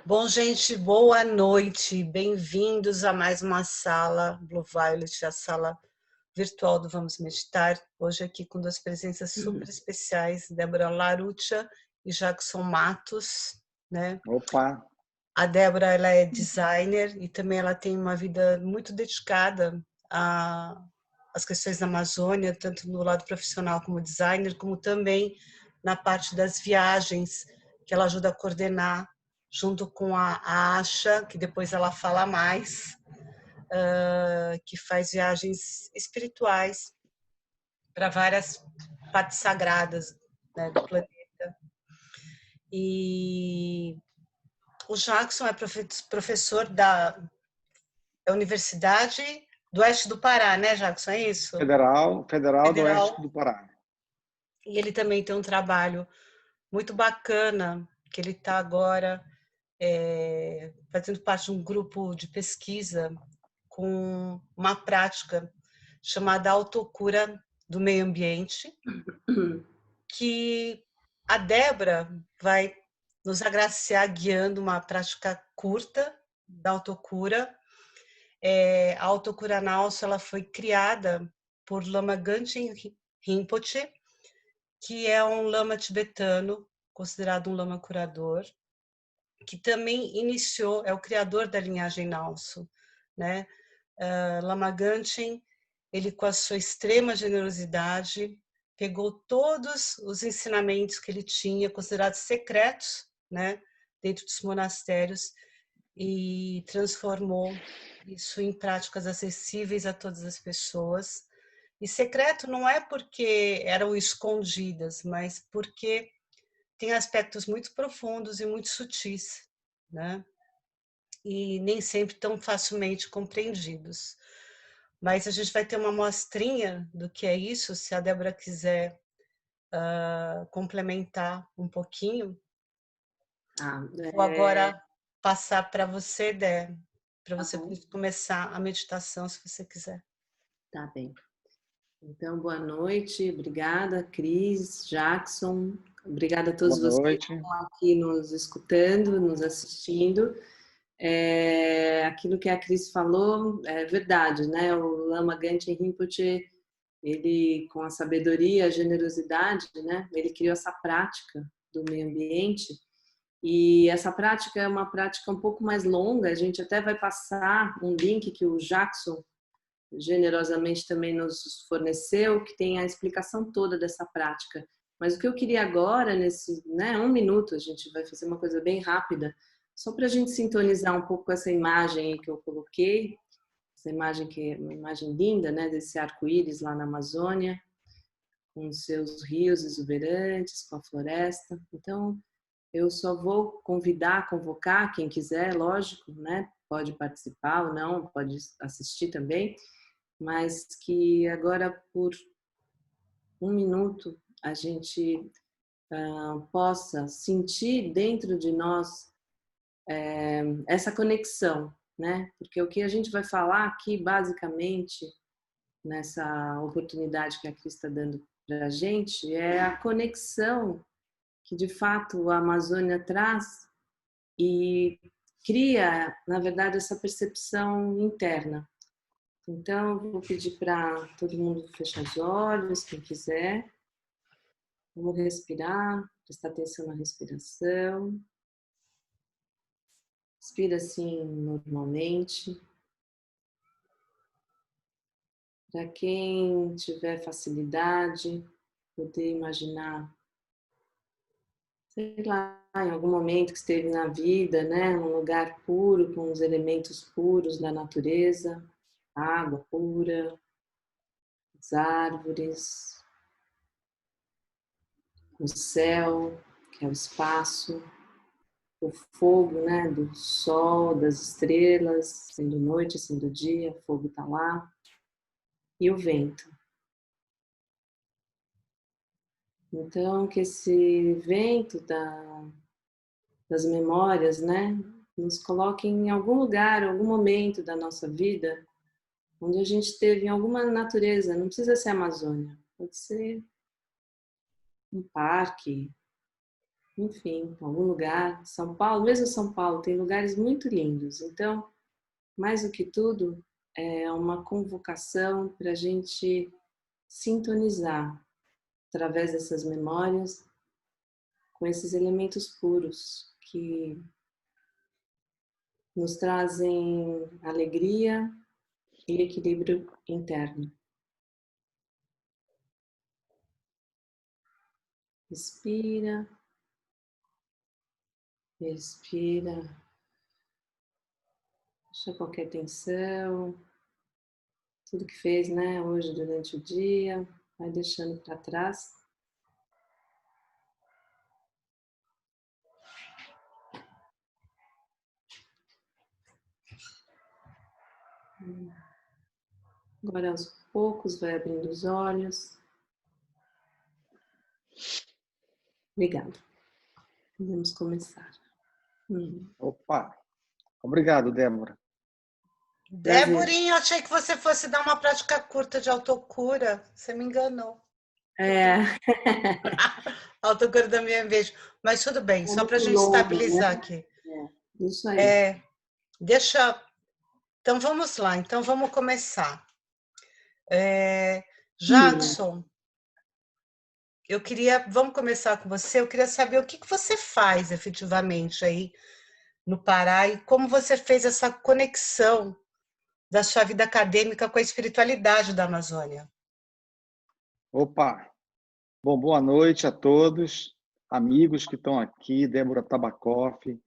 Bom, gente, boa noite. Bem-vindos a mais uma sala Blue Violet, a sala virtual do Vamos Meditar. Hoje aqui com duas presenças super especiais, Débora Laruccia e Jackson Matos, né? Opa! A Débora, ela é designer e também ela tem uma vida muito dedicada às questões da Amazônia, tanto no lado profissional como designer, como também na parte das viagens, que ela ajuda a coordenar junto com a Asha, que depois ela fala mais, que faz viagens espirituais para várias partes sagradas, né, do planeta. E o Jackson é professor da Universidade do Oeste do Pará, né, Jackson? É isso? Federal do Oeste Federal. do Pará. E ele também tem um trabalho muito bacana, que ele está agora fazendo parte de um grupo de pesquisa com uma prática chamada autocura do meio ambiente, que a Débora vai nos agraciar guiando uma prática curta da autocura. A autocura Nalso, ela foi criada por Lama Gangchen Rinpoche, que é um lama tibetano, considerado um lama curador, que também iniciou, é o criador da linhagem Nalso, né? Lama Gangchen, ele com a sua extrema generosidade, pegou todos os ensinamentos que ele tinha, considerados secretos, né, dentro dos monastérios, e transformou isso em práticas acessíveis a todas as pessoas. E secreto não é porque eram escondidas, mas porque tem aspectos muito profundos e muito sutis, né? E nem sempre tão facilmente compreendidos. Mas a gente vai ter uma amostrinha do que é isso, se a Débora quiser complementar um pouquinho. Vou agora passar para você, Dé, para você começar a meditação, se você quiser. Tá bem. Então, boa noite. Obrigada, Cris, Jackson. Obrigada a todos vocês que estão aqui nos escutando, nos assistindo. Aquilo que a Cris falou é verdade, né? O Lama Gangchen Rinpoche, ele, com a sabedoria, a generosidade, né? Ele criou essa prática do meio ambiente. E essa prática é uma prática um pouco mais longa. A gente até vai passar um link que o Jackson generosamente também nos forneceu, que tem a explicação toda dessa prática. Mas o que eu queria agora, nesse 1 minuto, a gente vai fazer uma coisa bem rápida, só para a gente sintonizar um pouco com essa imagem aí que eu coloquei, essa imagem que é uma imagem linda, né, desse arco-íris lá na Amazônia, com os seus rios exuberantes, com a floresta. Então, eu só vou convocar quem quiser, lógico, né, pode participar ou não, pode assistir também, mas que agora por 1 minuto a gente possa sentir dentro de nós essa conexão, né? Porque o que a gente vai falar aqui basicamente nessa oportunidade que a Cris está dando para a gente é a conexão que de fato a Amazônia traz e cria, na verdade, essa percepção interna. Então, eu vou pedir para todo mundo fechar os olhos, quem quiser. Vamos respirar, prestar atenção na respiração. Respira assim normalmente. Para quem tiver facilidade, poder imaginar, sei lá, em algum momento que esteve na vida, né, um lugar puro, com os elementos puros da natureza, água pura, as árvores, o céu, que é o espaço, o fogo, né, do sol, das estrelas, sendo noite, sendo dia, o fogo está lá, e o vento. Então, que esse vento das memórias, né, nos coloque em algum lugar, algum momento da nossa vida, onde a gente teve em alguma natureza, não precisa ser a Amazônia, pode ser um parque, enfim, algum lugar. São Paulo, mesmo São Paulo, tem lugares muito lindos. Então, mais do que tudo, é uma convocação para a gente sintonizar através dessas memórias com esses elementos puros que nos trazem alegria e equilíbrio interno. Respira, respira, deixa qualquer tensão, tudo que fez, né, hoje durante o dia, vai deixando para trás. Agora, aos poucos, vai abrindo os olhos. Obrigada. Podemos começar. Opa! Obrigado, Débora. Déborinha, eu achei que você fosse dar uma prática curta de autocura. Você me enganou. É. Autocura da minha vez. Mas tudo bem, só para a gente estabilizar, né? Aqui. Isso aí. Então, vamos lá. Então, vamos começar. Jackson, vamos começar com você. Eu queria saber o que você faz efetivamente aí no Pará e como você fez essa conexão da sua vida acadêmica com a espiritualidade da Amazônia. Opa! Bom, boa noite a todos, amigos que estão aqui, Débora Tabakoff,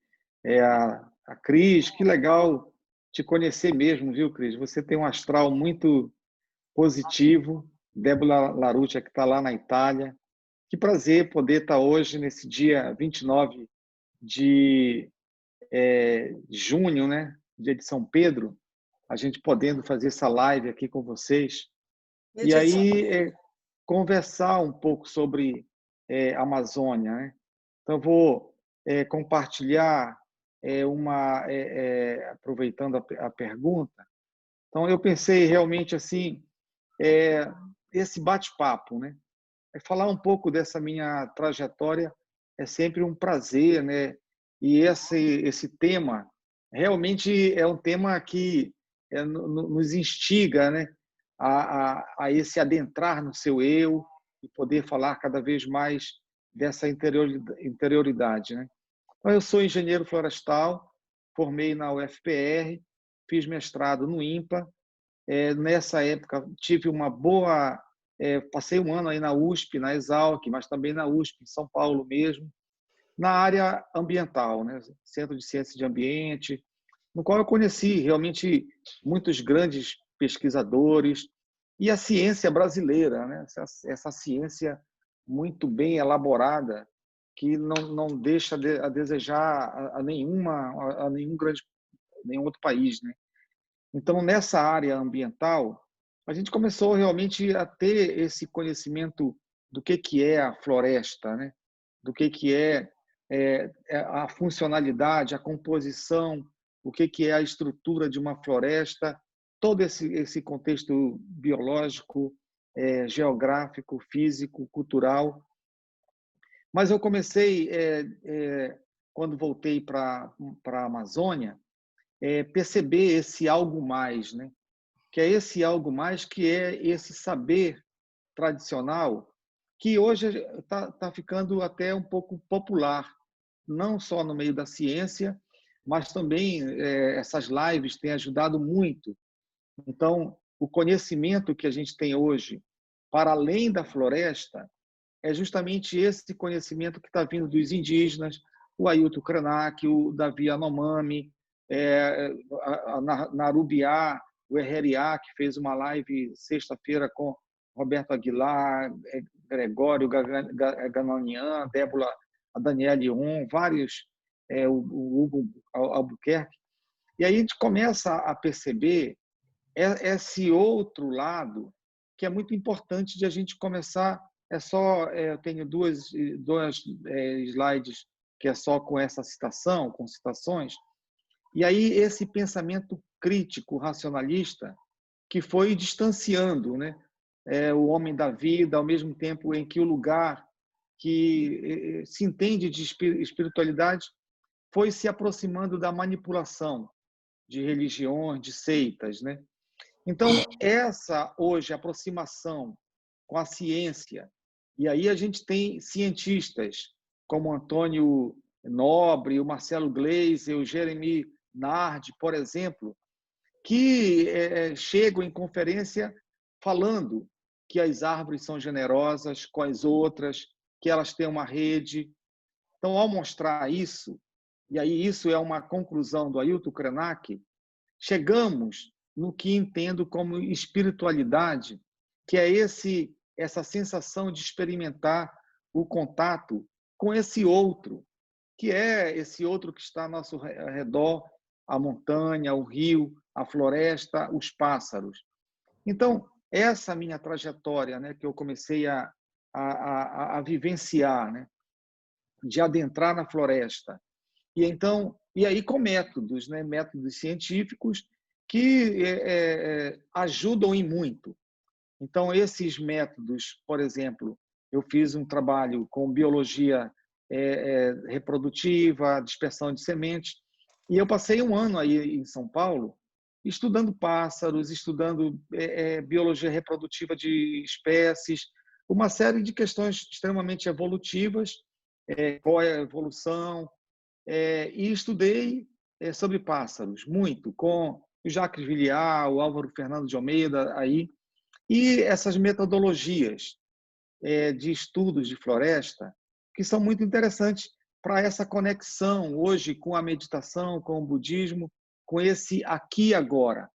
a Cris, que legal te conhecer mesmo, viu, Cris? Você tem um astral muito positivo, Débora Laruccia, que está lá na Itália. Que prazer poder estar hoje, nesse dia 29 de junho, né? Dia de São Pedro, a gente podendo fazer essa live aqui com vocês. E aí, conversar um pouco sobre a Amazônia, né? Então, eu vou compartilhar aproveitando a pergunta. Então, eu pensei realmente assim, esse bate-papo, né? Falar um pouco dessa minha trajetória é sempre um prazer, né? E esse tema realmente é um tema que nos instiga, né? A esse adentrar no seu eu e poder falar cada vez mais dessa interioridade, né? Então, eu sou engenheiro florestal, formei na UFPR, fiz mestrado no INPA. Nessa época, tive uma boa... passei um ano aí na USP, na Exalc, mas também na USP, em São Paulo mesmo, na área ambiental, né? Centro de Ciências de Ambiente, no qual eu conheci realmente muitos grandes pesquisadores e a ciência brasileira, né? Essa ciência muito bem elaborada que não deixa a desejar a nenhum outro país, né? Então, nessa área ambiental, a gente começou realmente a ter esse conhecimento do que é a floresta, né? Do que é a funcionalidade, a composição, o que é a estrutura de uma floresta, todo esse contexto biológico, geográfico, físico, cultural. Mas eu comecei, quando voltei para a Amazônia, perceber esse algo mais, né? Que é esse algo mais, que é esse saber tradicional, que hoje está ficando até um pouco popular, não só no meio da ciência, mas também essas lives têm ajudado muito. Então, o conhecimento que a gente tem hoje, para além da floresta, é justamente esse conhecimento que está vindo dos indígenas, o Ailton Krenak, o Davi Yanomami, a Narubiá, o Herreriá, que fez uma live sexta-feira com Roberto Aguilar, Gregório Gananian, Débora, a Daniele On, vários, o Hugo Albuquerque. E aí a gente começa a perceber esse outro lado que é muito importante de a gente começar. Eu tenho dois slides que é só com essa citação, com citações, e aí esse pensamento crítico, racionalista, que foi distanciando, né, o homem da vida, ao mesmo tempo em que o lugar que se entende de espiritualidade foi se aproximando da manipulação de religiões, de seitas, né? Então, essa hoje aproximação com a ciência, e aí a gente tem cientistas como Antônio Nobre, o Marcelo Gleiser, o Jeremy Nard, por exemplo, que chegam em conferência falando que as árvores são generosas com as outras, que elas têm uma rede. Então, ao mostrar isso, e aí isso é uma conclusão do Ailton Krenak, chegamos no que entendo como espiritualidade, que é essa sensação de experimentar o contato com esse outro, que é esse outro que está ao nosso redor, a montanha, o rio, a floresta, os pássaros. Então, essa minha trajetória, né, que eu comecei a vivenciar, né, de adentrar na floresta, e aí com métodos, né, métodos científicos que ajudam em muito. Então, esses métodos, por exemplo, eu fiz um trabalho com biologia reprodutiva, dispersão de sementes, e eu passei um ano aí em São Paulo estudando pássaros, estudando biologia reprodutiva de espécies, uma série de questões extremamente evolutivas, qual é a evolução, e estudei sobre pássaros, muito, com o Jacques Villiard, o Álvaro Fernando de Almeida, aí, e essas metodologias de estudos de floresta, que são muito interessantes para essa conexão hoje com a meditação, com o budismo, com esse aqui e agora,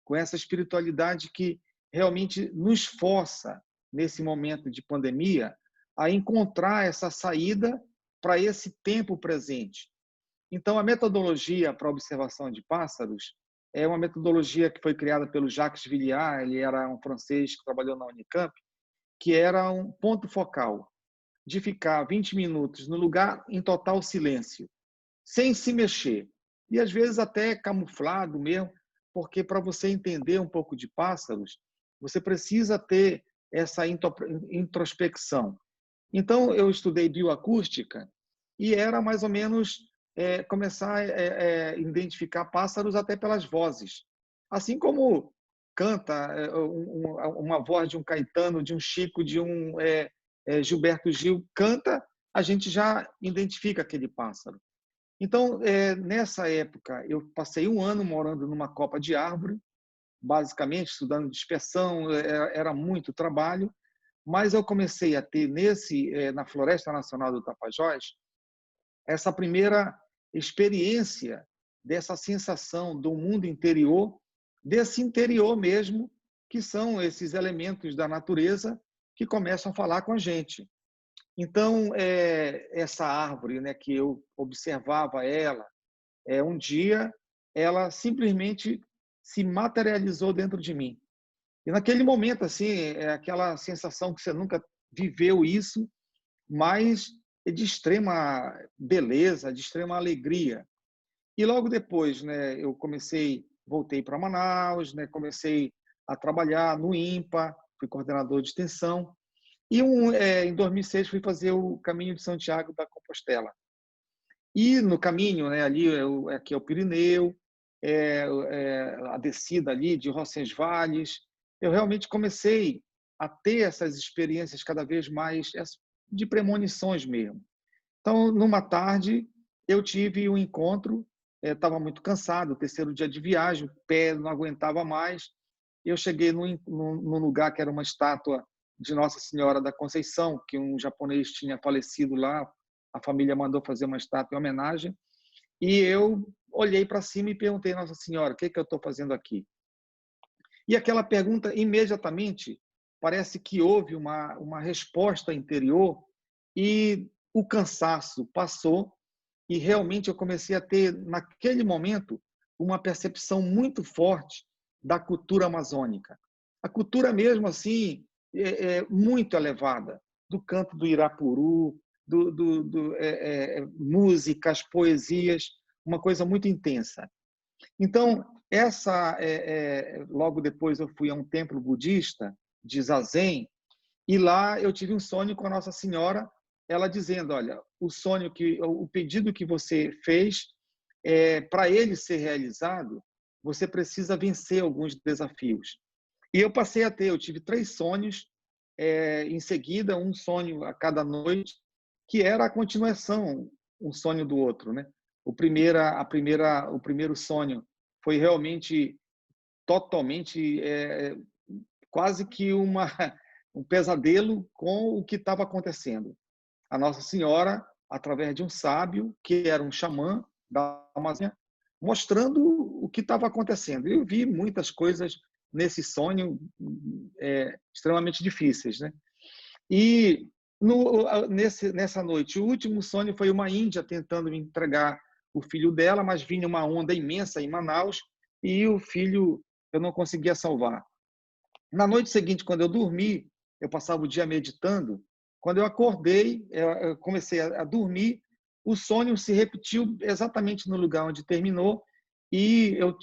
com essa espiritualidade que realmente nos força, nesse momento de pandemia, a encontrar essa saída para esse tempo presente. Então, a metodologia para a observação de pássaros é uma metodologia que foi criada pelo Jacques Villiard, ele era um francês que trabalhou na Unicamp, que era um ponto focal de ficar 20 minutos no lugar em total silêncio, sem se mexer. E, às vezes, até camuflado mesmo, porque para você entender um pouco de pássaros, você precisa ter essa introspecção. Então, eu estudei bioacústica e era mais ou menos começar a identificar pássaros até pelas vozes. Assim como canta uma voz de um Caetano, de um Chico, de um Gilberto Gil, canta, a gente já identifica aquele pássaro. Então, nessa época, eu passei um ano morando numa copa de árvore, basicamente estudando dispersão, era muito trabalho, mas eu comecei a ter na Floresta Nacional do Tapajós essa primeira experiência dessa sensação do mundo interior, desse interior mesmo, que são esses elementos da natureza que começam a falar com a gente. Então, essa árvore, né, que eu observava ela, um dia ela simplesmente se materializou dentro de mim. E naquele momento, assim, é aquela sensação que você nunca viveu isso, mas de extrema beleza, de extrema alegria. E logo depois, né, eu voltei para Manaus, né, comecei a trabalhar no INPA, fui coordenador de extensão, e em 2006 fui fazer o Caminho de Santiago da Compostela. E no caminho, né, ali aqui é o Pirineu, a descida ali de Roncesvalles, eu realmente comecei a ter essas experiências cada vez mais de premonições mesmo. Então, numa tarde, eu tive um encontro, estava muito cansado, o terceiro dia de viagem, o pé não aguentava mais. Eu cheguei num lugar que era uma estátua de Nossa Senhora da Conceição, que um japonês tinha falecido lá, a família mandou fazer uma estátua em homenagem, e eu olhei para cima e perguntei, Nossa Senhora, o que eu estou fazendo aqui? E aquela pergunta, imediatamente, parece que houve uma resposta interior e o cansaço passou e realmente eu comecei a ter, naquele momento, uma percepção muito forte da cultura amazônica. A cultura mesmo assim, muito elevada, do canto do Irapuru, músicas, poesias, uma coisa muito intensa. Então, logo depois eu fui a um templo budista de Zazen, e lá eu tive um sonho com a Nossa Senhora, ela dizendo, olha, o pedido que você fez, para ele ser realizado, você precisa vencer alguns desafios. E eu tive 3 sonhos, em seguida, um sonho a cada noite, que era a continuação, um sonho do outro, né? O primeiro sonho foi realmente totalmente, quase que um pesadelo com o que estava acontecendo. A Nossa Senhora, através de um sábio, que era um xamã da Amazônia, mostrando o que estava acontecendo. Eu vi muitas coisas nesse sonho extremamente difíceis, né? E nessa noite, o último sonho foi uma índia tentando me entregar o filho dela, mas vinha uma onda imensa em Manaus e o filho eu não conseguia salvar. Na noite seguinte, quando eu dormi, eu passava o dia meditando. Quando eu acordei, eu comecei a dormir, o sonho se repetiu exatamente no lugar onde terminou e eu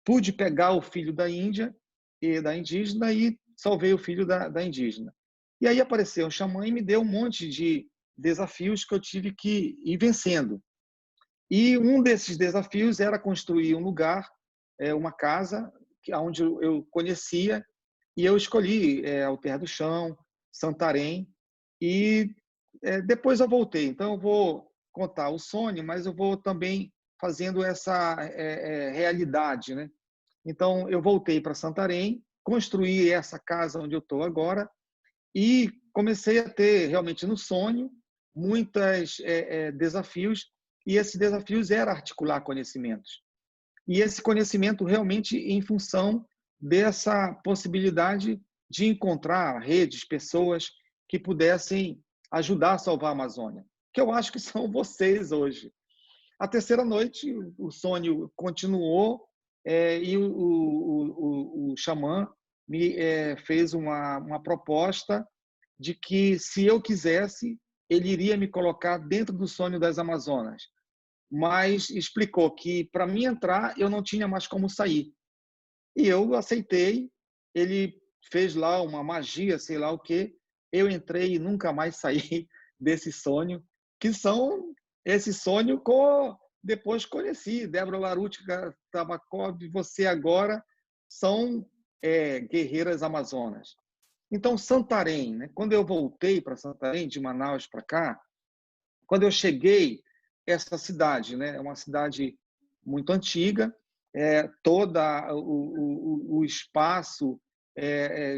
pude pegar o filho da Índia e da indígena e salvei o filho da indígena. E aí apareceu um xamã e me deu um monte de desafios que eu tive que ir vencendo. E um desses desafios era construir um lugar, uma casa, onde eu conhecia, e eu escolhi Alter do Chão, Santarém, e depois eu voltei. Então, eu vou contar o sonho, mas eu vou também fazendo essa realidade, né? Então, eu voltei para Santarém, construí essa casa onde eu estou agora, e comecei a ter, realmente, no sonho, muitos desafios, e esses desafios eram articular conhecimentos. E esse conhecimento realmente em função dessa possibilidade de encontrar redes, pessoas que pudessem ajudar a salvar a Amazônia, que eu acho que são vocês hoje. A terceira noite, o sonho continuou e o xamã me fez uma proposta de que, se eu quisesse, ele iria me colocar dentro do sonho das Amazonas, mas explicou que para mim entrar eu não tinha mais como sair. E eu aceitei, ele fez lá uma magia, sei lá o quê, eu entrei e nunca mais saí desse sonho, que são esse sonho que depois conheci, Débora Larutka Tabakov, você agora, são guerreiras amazonas. Então, Santarém, né? Quando eu voltei para Santarém, de Manaus para cá, quando eu cheguei, essa cidade, né, é uma cidade muito antiga, toda o espaço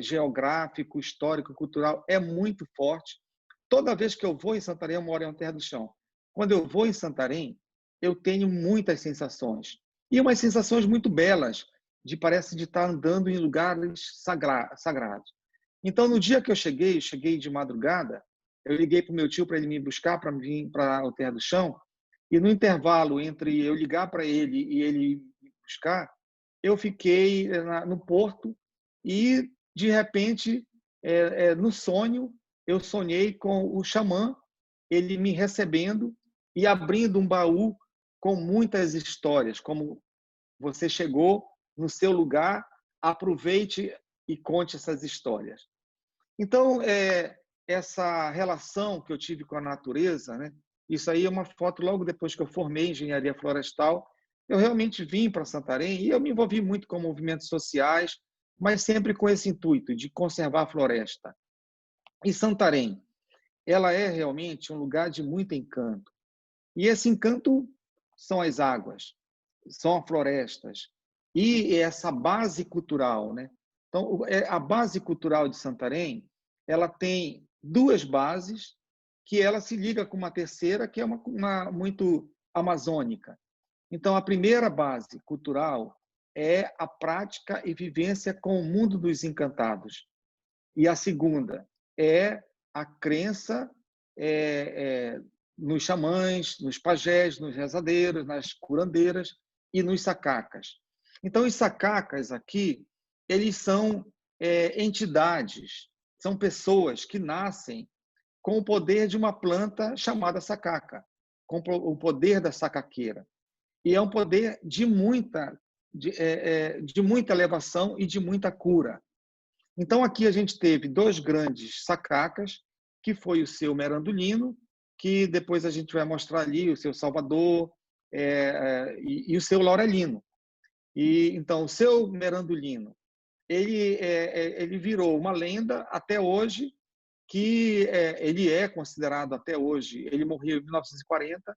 geográfico, histórico, cultural é muito forte. Toda vez que eu vou em Santarém, eu moro em Terra do Chão. Quando eu vou em Santarém, eu tenho muitas sensações. E umas sensações muito belas, parece de estar andando em lugares sagrados. Então, no dia que eu cheguei de madrugada, eu liguei para o meu tio para ele me buscar, para vir para o Terra do Chão, e no intervalo entre eu ligar para ele e ele me buscar, eu fiquei no porto e, de repente, no sonho, eu sonhei com o xamã, ele me recebendo e abrindo um baú com muitas histórias, como: você chegou no seu lugar, aproveite e conte essas histórias. Então, essa relação que eu tive com a natureza, né? Isso aí é uma foto logo depois que eu formei engenharia florestal. Eu realmente vim para Santarém e eu me envolvi muito com movimentos sociais, mas sempre com esse intuito de conservar a floresta. E Santarém, ela é realmente um lugar de muito encanto. E esse encanto são as águas, são as florestas e essa base cultural, né? Então, a base cultural de Santarém, ela tem 2 bases, que ela se liga com uma terceira, que é uma muito amazônica. Então, a primeira base cultural é a prática e vivência com o mundo dos encantados. E a segunda é a crença nos xamãs, nos pajés, nos rezadeiros, nas curandeiras e nos sacacas. Então, os sacacas aqui, eles são entidades, são pessoas que nascem com o poder de uma planta chamada sacaca, com o poder da sacaqueira. E é um poder de muita elevação e de muita cura. Então, aqui a gente teve 2 grandes sacacas, que foi o seu merandulino, que depois a gente vai mostrar ali o seu Salvador e o seu Laurelino. E então o seu merandulino, ele virou uma lenda até hoje, que ele é considerado até hoje, ele morreu em 1940,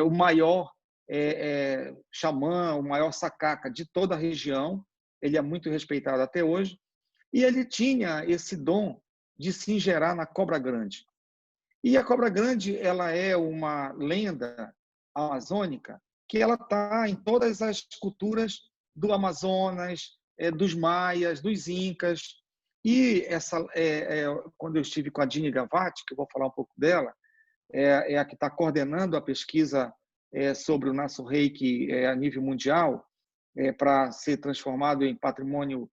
o maior xamã, o maior sacaca de toda a região, ele é muito respeitado até hoje, e ele tinha esse dom de se ingerar na cobra grande. E a cobra grande, ela é uma lenda amazônica que ela está em todas as culturas do Amazonas, dos maias, dos incas. E quando eu estive com a Dini Gavati, que eu vou falar um pouco dela, é a que está coordenando a pesquisa sobre o Nasso Reiki a nível mundial, para ser transformado em patrimônio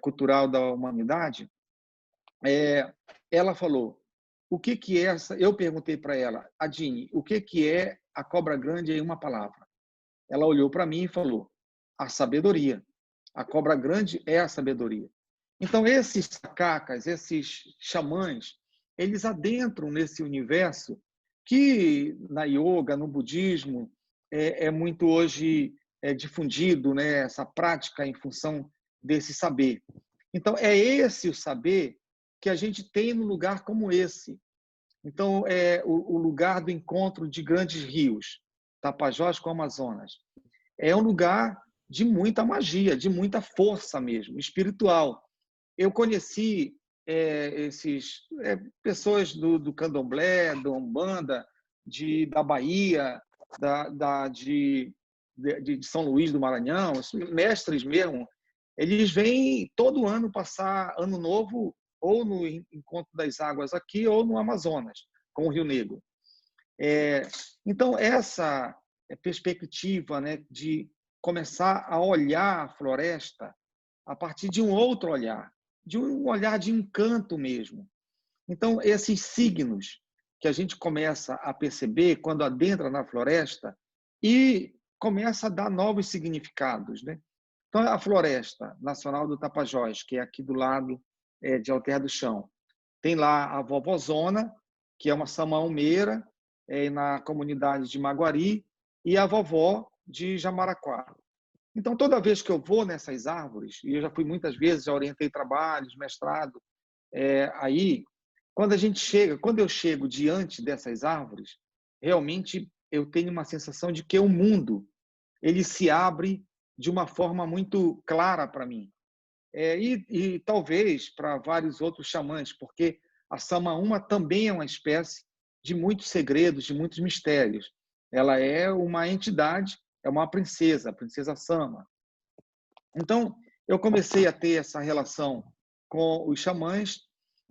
cultural da humanidade. Ela falou, o que é essa? Eu perguntei para ela, Adine, o que é a cobra grande em uma palavra? Ela olhou para mim e falou, a sabedoria. A cobra grande é a sabedoria. Então, esses sacacas, esses xamãs, eles adentram nesse universo que na yoga, no budismo, é muito hoje difundido, né? Essa prática em função desse saber. Então, é esse o saber que a gente tem num lugar como esse. Então, é o lugar do encontro de grandes rios, Tapajós com Amazonas. É um lugar de muita magia, de muita força mesmo, espiritual. Eu conheci pessoas do candomblé, da Umbanda, da Bahia, de São Luís do Maranhão, mestres mesmo, eles vêm todo ano passar Ano Novo ou no Encontro das Águas aqui ou no Amazonas, com o Rio Negro. Então, essa perspectiva, né, de começar a olhar a floresta a partir de um outro olhar, de um olhar de encanto mesmo. Então, esses signos que a gente começa a perceber quando adentra na floresta e começa a dar novos significados, né? Então, a Floresta Nacional do Tapajós, que é aqui do lado de Alter do Chão, tem lá a vovozona, que é uma samaumeira, na comunidade de Maguari, e a vovó de Jamaraquara. Então, toda vez que eu vou nessas árvores, e eu já fui muitas vezes, já orientei trabalhos, mestrado, aí, quando eu chego diante dessas árvores, realmente eu tenho uma sensação de que o mundo ele se abre de uma forma muito clara para mim. E talvez para vários outros xamãs, porque a Samaúma também é uma espécie de muitos segredos, de muitos mistérios. Ela é uma entidade, é uma princesa, a princesa Sama. Então, eu comecei a ter essa relação com os xamãs,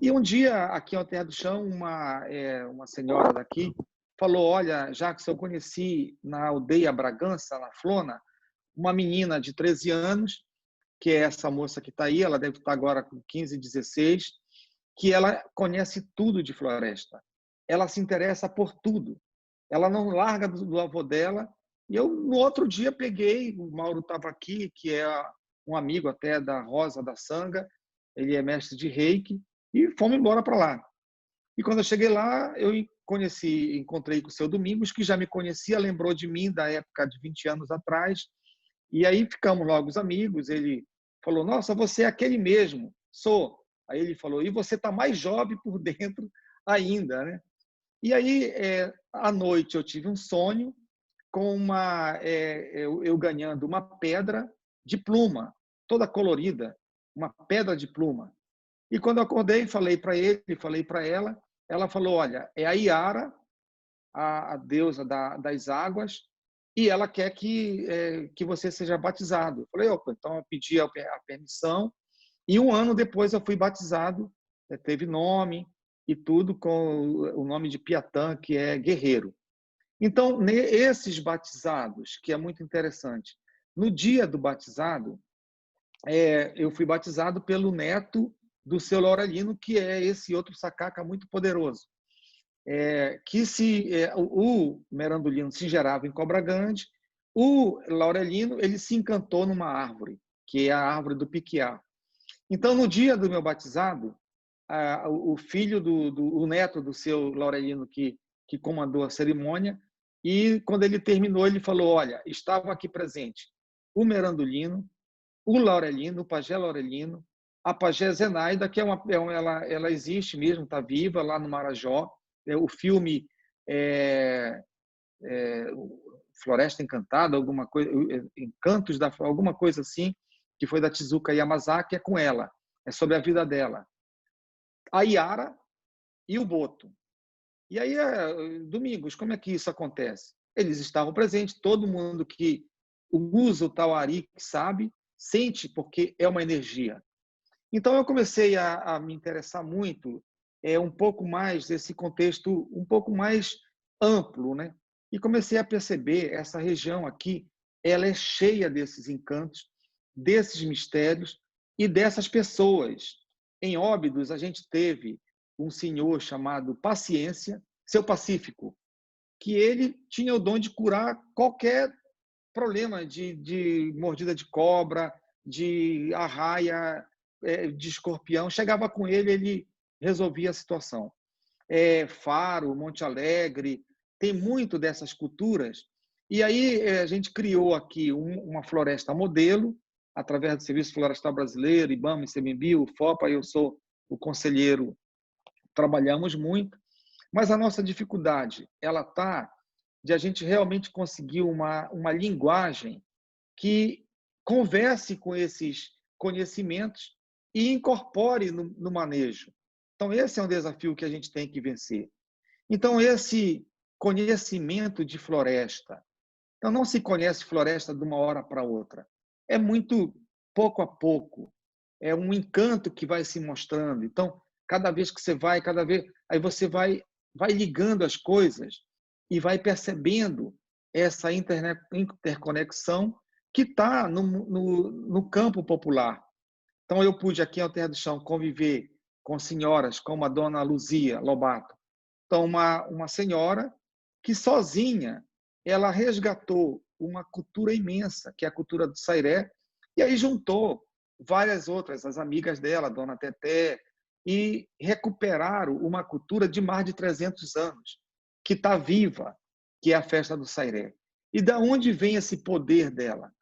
e um dia, aqui ao Terra do Chão, uma senhora daqui falou, olha, Jackson, eu conheci na aldeia Bragança, na Flona, uma menina de 13 anos, que é essa moça que está aí, ela deve estar agora com 15, 16, que ela conhece tudo de floresta. Ela se interessa por tudo. Ela não larga do avô dela. E eu, no outro dia, peguei, o Mauro estava aqui, que é um amigo até da Rosa da Sanga, ele é mestre de Reiki, e fomos embora para lá. E quando eu cheguei lá, eu encontrei com o seu Domingos, que já me conhecia, lembrou de mim da época de 20 anos atrás, e aí ficamos logo os amigos. Ele falou, nossa, você é aquele mesmo. Sou. Aí ele falou, e você está mais jovem por dentro ainda, né? E aí, à noite, eu tive um sonho com eu ganhando uma pedra de pluma, toda colorida, uma pedra de pluma. E quando eu acordei, falei para ele, falei para ela, ela falou, olha, é a Iara, a deusa das águas, e ela quer que você seja batizado. Eu falei, opa, então eu pedi a permissão, e um ano depois eu fui batizado, teve nome e tudo, com o nome de Piatã, que é guerreiro. Então, esses batizados, que é muito interessante, no dia do batizado, eu fui batizado pelo neto do seu Laurelino, que é esse outro sacaca muito poderoso. O merandulino se gerava em cobra grande, o Laurelino ele se encantou numa árvore, que é a árvore do piquiá. Então, no dia do meu batizado, o filho o neto do seu Laurelino que comandou a cerimônia, e quando ele terminou, ele falou: olha, estavam aqui presentes o Merandolino, o Laurelino, o pajé Laurelino, a pajé Zenaida, que ela existe mesmo, está viva lá no Marajó. O filme Floresta Encantada, alguma coisa, Encantos alguma coisa assim, que foi da Tezuka Yamazaki, é com ela, é sobre a vida dela. A Yara e o Boto. E aí, Domingos, como é que isso acontece? Eles estavam presentes, todo mundo que usa o Tauari sabe, sente, porque é uma energia. Então, eu comecei a me interessar muito um pouco mais desse contexto um pouco mais amplo, né? E comecei a perceber essa região aqui, ela é cheia desses encantos, desses mistérios e dessas pessoas. Em Óbidos, a gente teve um senhor chamado Paciência, Seu Pacífico, que ele tinha o dom de curar qualquer problema de mordida de cobra, de arraia, de escorpião. Chegava com ele, ele resolvia a situação. Faro, Monte Alegre, tem muito dessas culturas. E aí a gente criou aqui uma floresta modelo, através do Serviço Florestal Brasileiro, IBAMA, ICMBio, o FOPA, eu sou o conselheiro, trabalhamos muito, mas a nossa dificuldade ela está de a gente realmente conseguir uma linguagem que converse com esses conhecimentos e incorpore no manejo. Então, esse é um desafio que a gente tem que vencer. Então, esse conhecimento de floresta. Então, não se conhece floresta de uma hora para outra. É muito pouco a pouco. É um encanto que vai se mostrando. Então, cada vez que você vai, aí você vai ligando as coisas e vai percebendo essa interconexão que está no campo popular. Então, eu pude aqui em Terra do Chão conviver com senhoras como a dona Luzia Lobato. Então, uma senhora que sozinha ela resgatou uma cultura imensa, que é a cultura do Sairé, e aí juntou várias outras, as amigas dela, a dona Teté, e recuperaram uma cultura de mais de 300 anos, que está viva, que é a festa do Sairé. E da onde vem esse poder dela?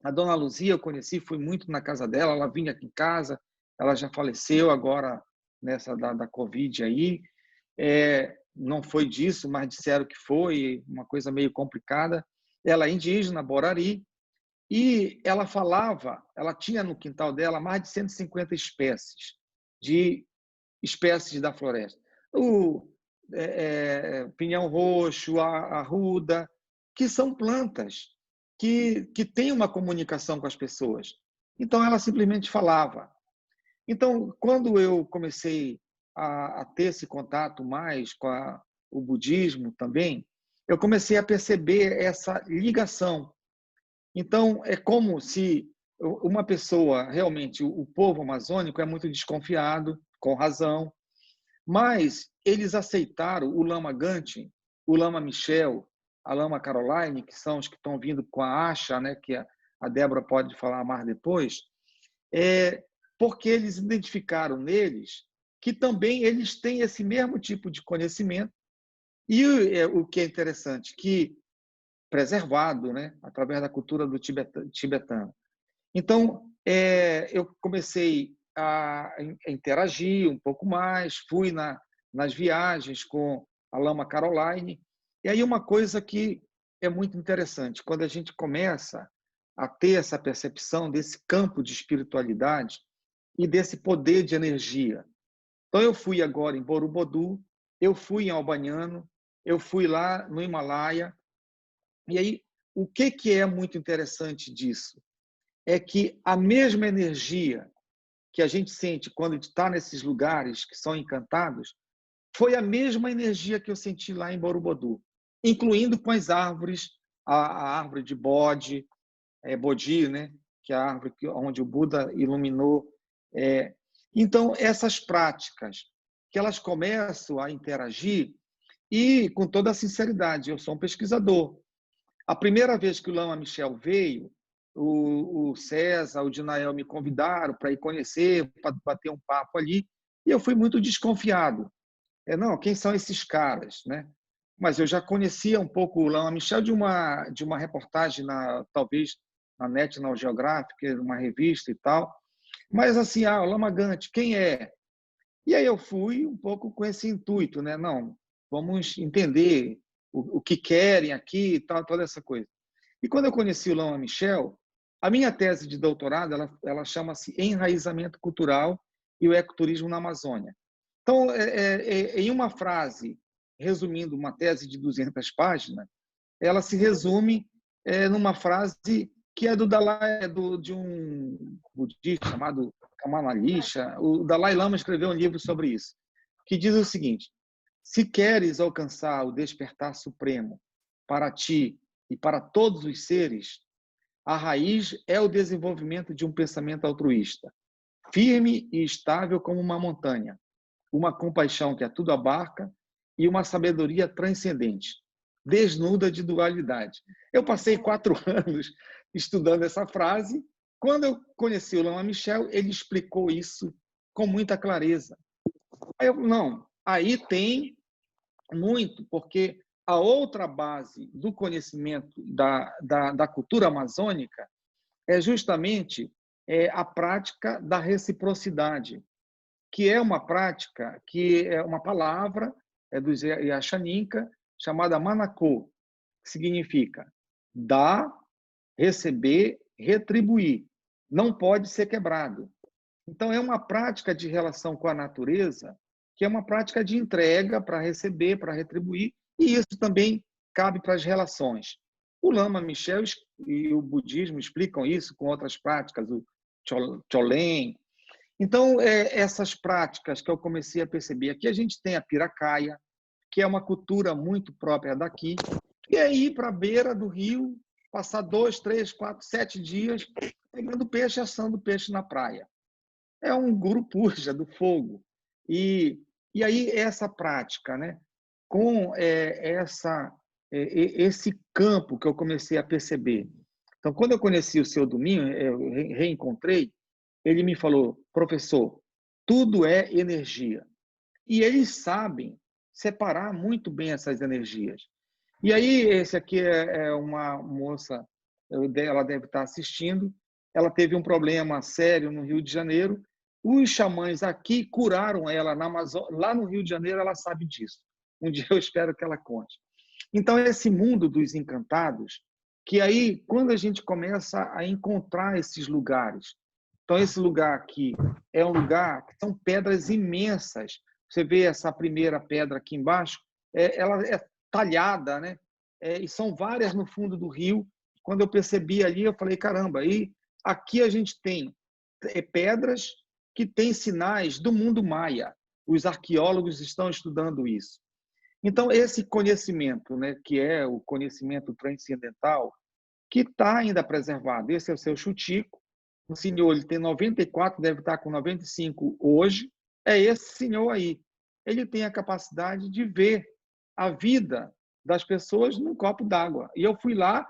A dona Luzia eu conheci, fui muito na casa dela, ela vinha aqui em casa, ela já faleceu agora nessa da Covid aí. Não foi disso, mas disseram que foi uma coisa meio complicada. Ela é indígena, Borari, e ela falava, ela tinha no quintal dela mais de 150 espécies da floresta. O pinhão roxo, a arruda, que são plantas que têm uma comunicação com as pessoas. Então, ela simplesmente falava. Então, quando eu comecei a ter esse contato mais com o budismo também, eu comecei a perceber essa ligação. Então, é como se uma pessoa, realmente, o povo amazônico é muito desconfiado, com razão, mas eles aceitaram o Lama Gante, o Lama Michel, a Lama Caroline, que são os que estão vindo com a Asha, né, que a Débora pode falar mais depois, porque eles identificaram neles que também eles têm esse mesmo tipo de conhecimento e o que é interessante, que preservado, né, através da cultura do tibetano. Então, eu comecei a interagir um pouco mais, fui nas viagens com a Lama Caroline, e aí uma coisa que é muito interessante, quando a gente começa a ter essa percepção desse campo de espiritualidade e desse poder de energia. Então, eu fui agora em Borobudur, eu fui em Albaniano, eu fui lá no Himalaia, e aí o que é muito interessante disso? É que a mesma energia que a gente sente quando está nesses lugares que são encantados foi a mesma energia que eu senti lá em Borobudur, incluindo com as árvores, a árvore de Bodhi, Bodhi, né? Que é a árvore onde o Buda iluminou. Então, essas práticas que elas começam a interagir e, com toda a sinceridade, eu sou um pesquisador. A primeira vez que o Lama Michel veio, o César, o Dinael me convidaram para ir conhecer, para bater um papo ali. E eu fui muito desconfiado. Não, quem são esses caras, né? Mas eu já conhecia um pouco o Lama Michel de uma reportagem, talvez na National Geographic, uma revista e tal. Mas assim, o Lama Gante, quem é? E aí eu fui um pouco com esse intuito, né? Não, vamos entender o que querem aqui e tal, toda essa coisa. E quando eu conheci o Lama Michel, a minha tese de doutorado, ela chama-se Enraizamento Cultural e o Ecoturismo na Amazônia. Então, em uma frase, resumindo uma tese de 200 páginas, ela se resume numa frase que é do Dalai, de um budista chamado Kamanalisha. O Dalai Lama escreveu um livro sobre isso, que diz o seguinte: se queres alcançar o despertar supremo para ti e para todos os seres, a raiz é o desenvolvimento de um pensamento altruísta, firme e estável como uma montanha, uma compaixão que a tudo abarca e uma sabedoria transcendente, desnuda de dualidade. Eu passei 4 anos estudando essa frase. Quando eu conheci o Lama Michel, ele explicou isso com muita clareza. Aí tem muito, porque a outra base do conhecimento da cultura amazônica é justamente a prática da reciprocidade, que é uma prática, que é uma palavra do Yaxaninka, chamada manakô, que significa dar, receber, retribuir. Não pode ser quebrado. Então, é uma prática de relação com a natureza, que é uma prática de entrega para receber, para retribuir, e isso também cabe para as relações. O Lama Michel e o budismo explicam isso com outras práticas, o Cholen. Então, essas práticas que eu comecei a perceber, aqui a gente tem a piracaia, que é uma cultura muito própria daqui, e é ir para a beira do rio, passar 2, 3, 4, 7 dias pegando peixe, assando peixe na praia. É um guru puja do fogo. E aí essa prática, né, com esse campo que eu comecei a perceber. Então, quando eu conheci o seu Domingo, eu reencontrei, ele me falou: professor, tudo é energia. E eles sabem separar muito bem essas energias. E aí, esse aqui é uma moça, ela deve estar assistindo, ela teve um problema sério no Rio de Janeiro. Os xamãs aqui curaram ela na Amazônia, lá no Rio de Janeiro, ela sabe disso. Um dia eu espero que ela conte. Então, esse mundo dos encantados, que aí, quando a gente começa a encontrar esses lugares, então, esse lugar aqui é um lugar que são pedras imensas. Você vê essa primeira pedra aqui embaixo, ela é talhada, né? E são várias no fundo do rio. Quando eu percebi ali, eu falei: caramba, aí aqui a gente tem pedras que têm sinais do mundo maia. Os arqueólogos estão estudando isso. Então, esse conhecimento, né, que é o conhecimento transcendental, que está ainda preservado. Esse é o seu Chutico. O senhor, ele tem 94, deve estar com 95 hoje. É esse senhor aí. Ele tem a capacidade de ver a vida das pessoas num copo d'água. E eu fui lá,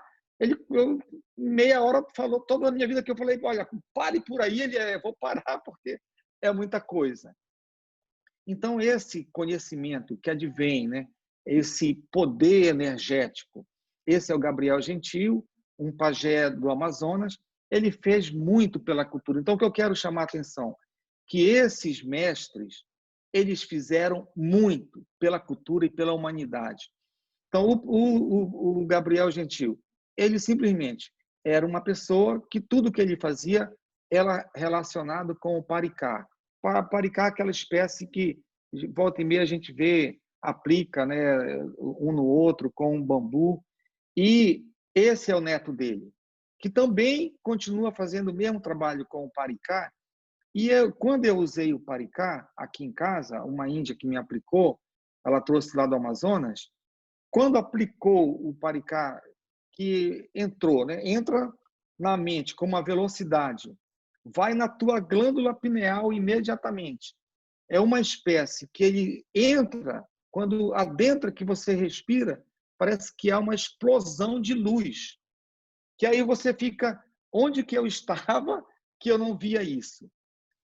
meia hora falou toda a minha vida, que eu falei: olha, pare por aí. Vou parar porque é muita coisa. Então, esse conhecimento que advém, né, esse poder energético, esse é o Gabriel Gentil, um pajé do Amazonas. Ele fez muito pela cultura. Então, o que eu quero chamar a atenção, que esses mestres, eles fizeram muito pela cultura e pela humanidade. Então, o Gabriel Gentil, ele simplesmente era uma pessoa que tudo que ele fazia era relacionado com o paricá. Paricá é aquela espécie que, volta e meia, a gente vê, aplica, né, um no outro com um bambu. E esse é o neto dele, que também continua fazendo o mesmo trabalho com o paricá. E quando eu usei o paricá aqui em casa, uma índia que me aplicou, ela trouxe lá do Amazonas, quando aplicou o paricá, que entrou, né, entra na mente com uma velocidade, vai na tua glândula pineal imediatamente. É uma espécie que ele entra, quando adentra, que você respira, parece que há uma explosão de luz. Que aí você fica: onde que eu estava que eu não via isso?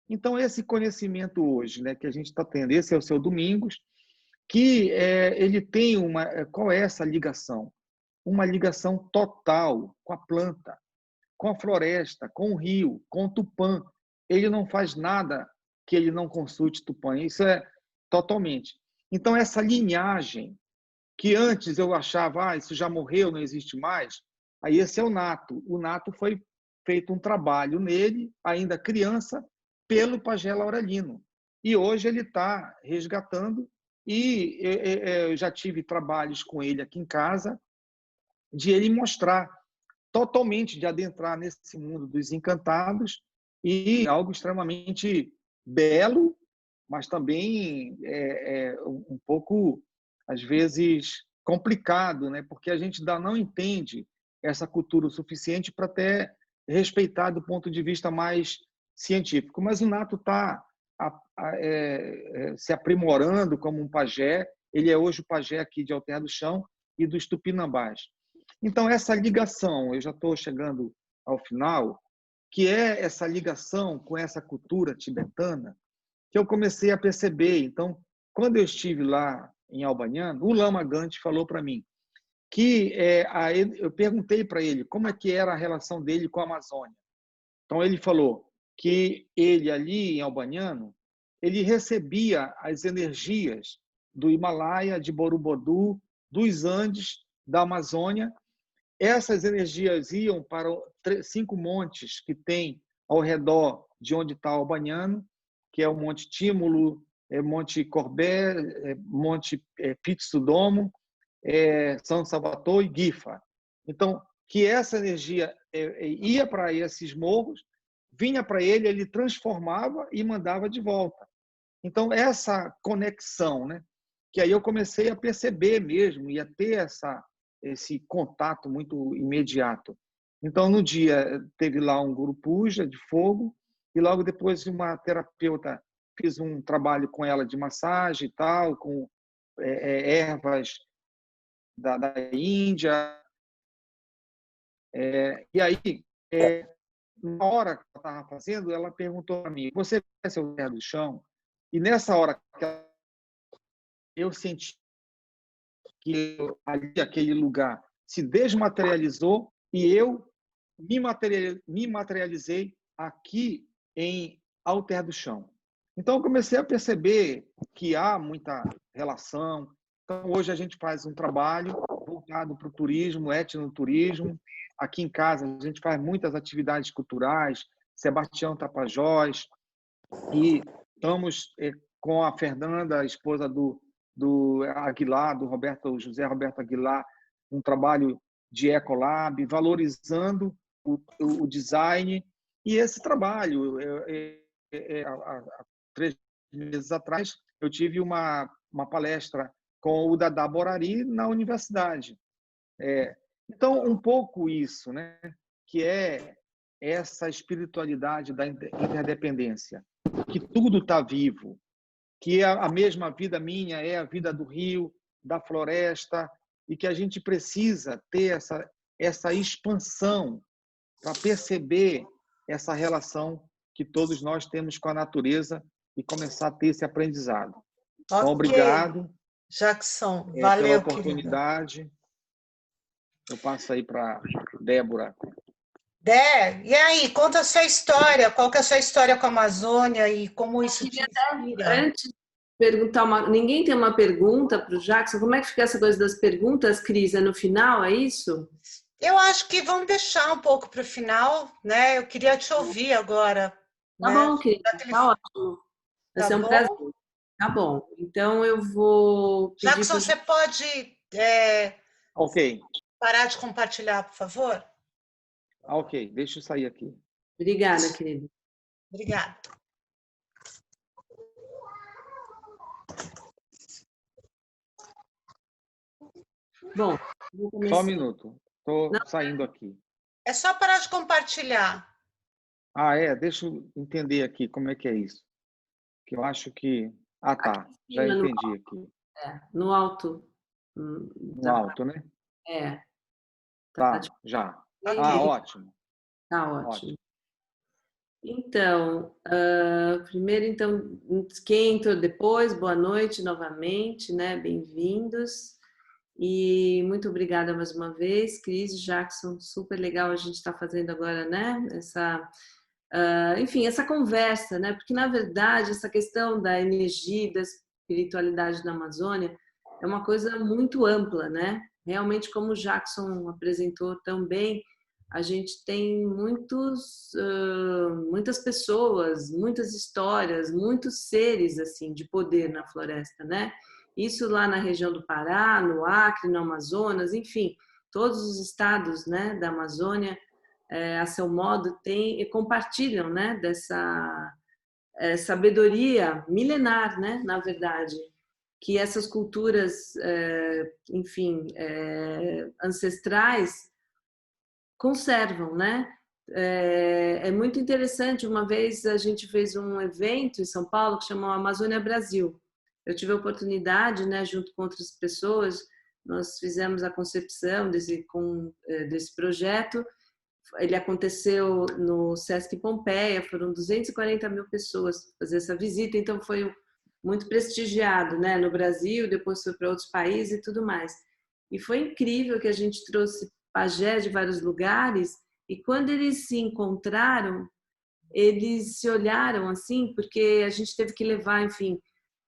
Então, esse conhecimento hoje, né, que a gente está tendo, esse é o seu Domingos, que ele tem qual é essa ligação? Uma ligação total com a planta, com a floresta, com o rio, com o Tupã. Ele não faz nada que ele não consulte Tupã. Isso é totalmente. Então, essa linhagem, que antes eu achava, isso já morreu, não existe mais, aí esse é o Nato. O Nato foi feito um trabalho nele, ainda criança, pelo pajé Laurelino. E hoje ele está resgatando, e eu já tive trabalhos com ele aqui em casa, de ele mostrar totalmente, de adentrar nesse mundo dos encantados, e algo extremamente belo, mas também um pouco, às vezes, complicado, né? Porque a gente ainda não entende essa cultura o suficiente para até respeitar do ponto de vista mais científico. Mas o Nato está se aprimorando como um pajé. Ele é hoje o pajé aqui de Alter do Chão e dos Tupinambás. Então, essa ligação, eu já estou chegando ao final, que é essa ligação com essa cultura tibetana, que eu comecei a perceber. Então, quando eu estive lá em Albaniano, o Lama Gante falou para mim que eu perguntei para ele como é que era a relação dele com a Amazônia. Então, ele falou que ele ali em Albaniano, ele recebia as energias do Himalaia, de Borobudur, dos Andes, da Amazônia. Essas energias iam para 5 montes que tem ao redor de onde está Albaniano, que é o Monte Tímulo, Monte Corbé, Monte Pitsudomo, São Salvatore e Gifa. Então, que essa energia ia para esses morros, vinha para ele, ele transformava e mandava de volta. Então, essa conexão, né? Que aí eu comecei a perceber mesmo, e a ter esse contato muito imediato. Então, no dia, teve lá um Guru Puja de fogo, e logo depois uma terapeuta, fiz um trabalho com ela de massagem e tal, com ervas da Índia. E aí, na hora que eu estava fazendo, ela perguntou para mim, você conhece o Alter do Chão? E nessa hora que eu senti que ali, aquele lugar se desmaterializou, e eu me materializei aqui em Alter do Chão. Então, eu comecei a perceber que há muita relação. Então, hoje a gente faz um trabalho voltado para o turismo, etnoturismo. Aqui em casa, a gente faz muitas atividades culturais, Sebastião Tapajós, e estamos com a Fernanda, a esposa do Aguilar, do José Roberto Aguilar, um trabalho de Ecolab, valorizando o design. E esse trabalho, há 3 meses atrás, eu tive uma palestra com o Dada Borari na universidade. Então, um pouco isso, né? Que é essa espiritualidade da interdependência, que tudo está vivo, que a mesma vida minha é a vida do rio, da floresta, e que a gente precisa ter essa expansão para perceber essa relação que todos nós temos com a natureza e começar a ter esse aprendizado. Então, obrigado, Jackson, pela valeu, oportunidade. Querida. Eu passo aí para Débora. Dé, e aí, conta a sua história. Qual que é a sua história com a Amazônia e como isso te inspira? Antes de perguntar, ninguém tem uma pergunta para o Jackson? Como é que fica essa coisa das perguntas, Cris? É no final, é isso? Eu acho que vamos deixar um pouco para o final, né? Eu queria te ouvir agora. Tá Né? bom, querida, tá ótimo. Vai ser um prazer. Tá bom, então eu vou pedir Jackson, você pode parar de compartilhar, por favor? Ok, deixa eu sair aqui. Obrigada, querida. Obrigada. Bom, só um minuto. Estou saindo aqui. É só parar de compartilhar. Deixa eu entender aqui como é que é isso. Que eu acho que... tá. Já entendi aqui. No alto. No alto, né? Tá, já. Okay. Ótimo. Tá ótimo. Então, primeiro, então, quem entrou depois, boa noite novamente, né? Bem-vindos. E muito obrigada mais uma vez, Cris, Jackson, super legal a gente está fazendo agora, né? Enfim, essa conversa, né? Porque, na verdade, essa questão da energia, da espiritualidade na Amazônia é uma coisa muito ampla, né? Realmente, como o Jackson apresentou também, a gente tem muitas pessoas, muitas histórias, muitos seres assim de poder na floresta, né? Isso lá na região do Pará, no Acre, no Amazonas, enfim, todos os estados, né, da Amazônia, a seu modo, têm e compartilham, né, dessa sabedoria milenar, né, na verdade, que essas culturas, enfim, ancestrais conservam, né? É muito interessante. Uma vez a gente fez um evento em São Paulo que chamou Amazônia Brasil. Eu tive a oportunidade, né, junto com outras pessoas, nós fizemos a concepção desse projeto. Ele aconteceu no Sesc Pompeia, foram 240 mil pessoas fazer essa visita, então foi muito prestigiado, né, no Brasil, depois foi para outros países e tudo mais. E foi incrível que a gente trouxe pajés de vários lugares e quando eles se encontraram, eles se olharam assim, porque a gente teve que levar, enfim,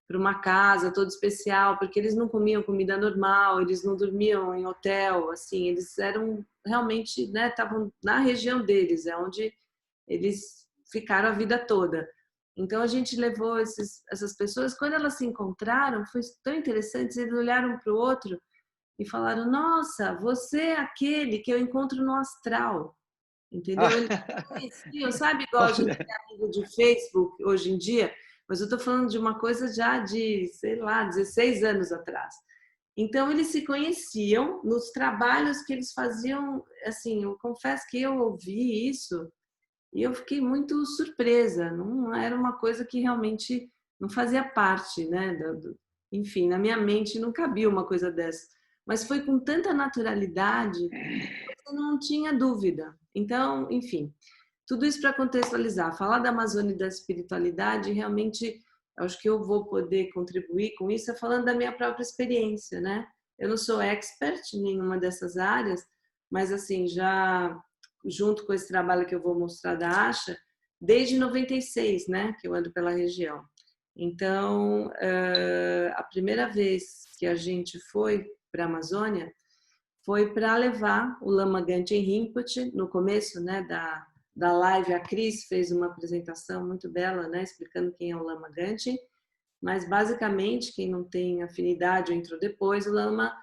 para uma casa toda especial, porque eles não comiam comida normal, eles não dormiam em hotel, assim, eles eram realmente, né, estavam na região deles, é onde eles ficaram a vida toda. Então a gente levou essas pessoas, quando elas se encontraram, foi tão interessante, eles olharam para o outro e falaram: "Nossa, você é aquele que eu encontro no astral". Entendeu? Eles conheciam, sabe, igual a gente tem amigo de Facebook hoje em dia, mas eu estou falando de uma coisa já de, sei lá, 16 anos atrás. Então, eles se conheciam nos trabalhos que eles faziam. Assim, eu confesso que eu ouvi isso e eu fiquei muito surpresa. Não era uma coisa que realmente não fazia parte, né? Enfim, na minha mente não cabia uma coisa dessa. Mas foi com tanta naturalidade, eu não tinha dúvida. Então, enfim, tudo isso para contextualizar. Falar da Amazônia e da espiritualidade, realmente, acho que eu vou poder contribuir com isso, falando da minha própria experiência, né? Eu não sou expert em nenhuma dessas áreas, mas assim, já junto com esse trabalho que eu vou mostrar da Asha, desde 96, né, que eu ando pela região. Então, a primeira vez que a gente foi para a Amazônia foi para levar o Lama Gangchen Rinpoche. No começo, né, da live, a Cris fez uma apresentação muito bela, né, explicando quem é o Lama Gangchen, mas basicamente, quem não tem afinidade ou entrou depois, o Lama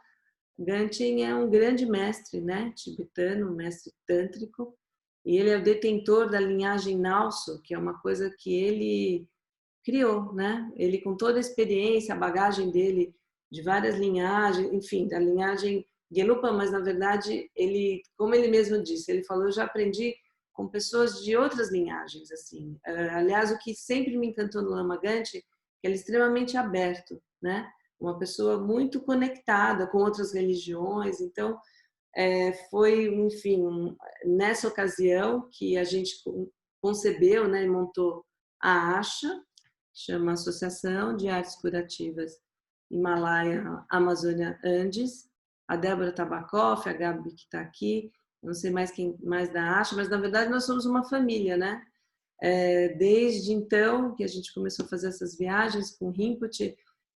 Gangchen é um grande mestre, né, tibetano, mestre tântrico, e ele é o detentor da linhagem Nalso, que é uma coisa que ele criou, né? Ele, com toda a experiência, a bagagem dele de várias linhagens, enfim, da linhagem Gelugpa, mas na verdade ele, como ele mesmo disse, ele falou: eu já aprendi com pessoas de outras linhagens, assim. Aliás, o que sempre me encantou no Lama Gangchen, que ele é extremamente aberto, né? Uma pessoa muito conectada com outras religiões. Então, foi, enfim, nessa ocasião que a gente concebeu, né, e montou a ASHA, chama Associação de Artes Curativas Himalaia Amazônia Andes. A Débora Tabakoff, a Gabi que está aqui, não sei mais quem mais da ASHA, mas na verdade nós somos uma família, né? Desde então que a gente começou a fazer essas viagens com o Rinpoche,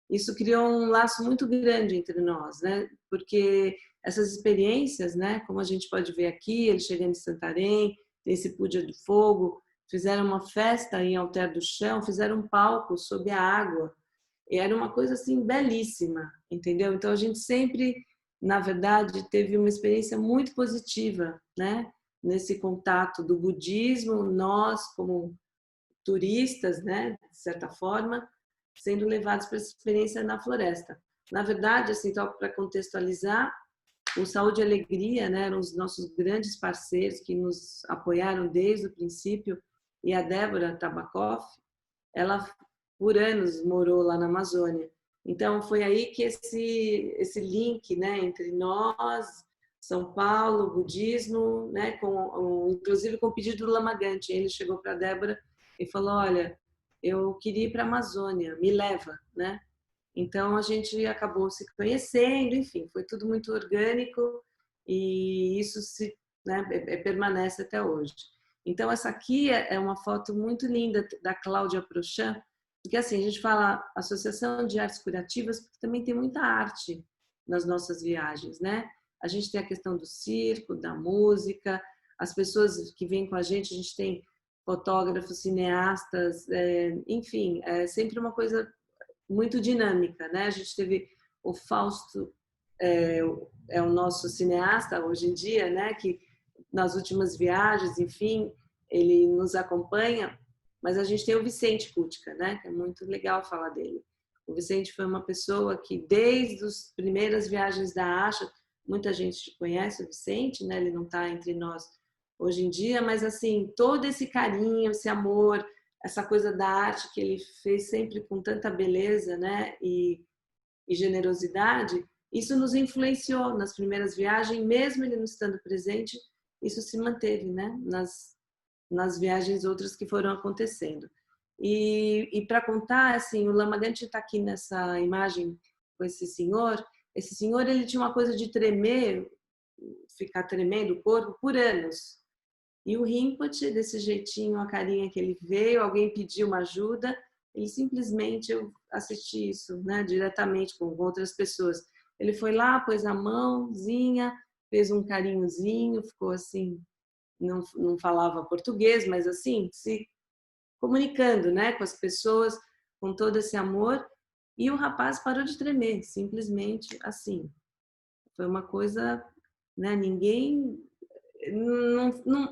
isso criou um laço muito grande entre nós, né? Porque essas experiências, né, como a gente pode ver aqui, ele chegando em Santarém, tem esse Puja do Fogo, fizeram uma festa em Alter do Chão, fizeram um palco sob a água, e era uma coisa assim belíssima, entendeu? Então a gente sempre, na verdade, teve uma experiência muito positiva, né? Nesse contato do budismo, nós como turistas, né, de certa forma, sendo levados para essa experiência na floresta. Na verdade, assim, para contextualizar, o Saúde e Alegria, né, eram os nossos grandes parceiros que nos apoiaram desde o princípio, e a Débora Tabakoff, ela por anos morou lá na Amazônia. Então foi aí que esse link, né, entre nós, São Paulo, budismo, né? Inclusive com o pedido do Lama Gante. Ele chegou para a Débora e falou: olha, eu queria ir para a Amazônia, me leva, né? Então a gente acabou se conhecendo, enfim, foi tudo muito orgânico e isso né, permanece até hoje. Então essa aqui é uma foto muito linda da Cláudia Prochan, porque assim a gente fala Associação de Artes Curativas, porque também tem muita arte nas nossas viagens, né? A gente tem a questão do circo, da música, as pessoas que vêm com a gente tem fotógrafos, cineastas, enfim, é sempre uma coisa muito dinâmica, né? A gente teve o Fausto, é o nosso cineasta hoje em dia, né? Que nas últimas viagens, enfim, ele nos acompanha, mas a gente tem o Vicente Kutka, né? Que é muito legal falar dele. O Vicente foi uma pessoa que, desde as primeiras viagens da Asha, muita gente conhece o Vicente, né? Ele não está entre nós hoje em dia, mas assim, todo esse carinho, esse amor, essa coisa da arte que ele fez sempre com tanta beleza, né? E generosidade, isso nos influenciou nas primeiras viagens, mesmo ele não estando presente, isso se manteve, né? Nas viagens outras que foram acontecendo. E para contar, assim, o Lama Gante está aqui nessa imagem com esse senhor. Esse senhor, ele tinha uma coisa de tremer, ficar tremendo o corpo por anos. E o Rinpoche, desse jeitinho, a carinha que ele veio, alguém pediu uma ajuda, ele simplesmente, eu assisti isso, né, diretamente com outras pessoas. Ele foi lá, pôs a mãozinha, fez um carinhozinho, ficou assim, não falava português, mas assim, se comunicando, né, com as pessoas, com todo esse amor, e o rapaz parou de tremer, simplesmente assim. Foi uma coisa, né, ninguém...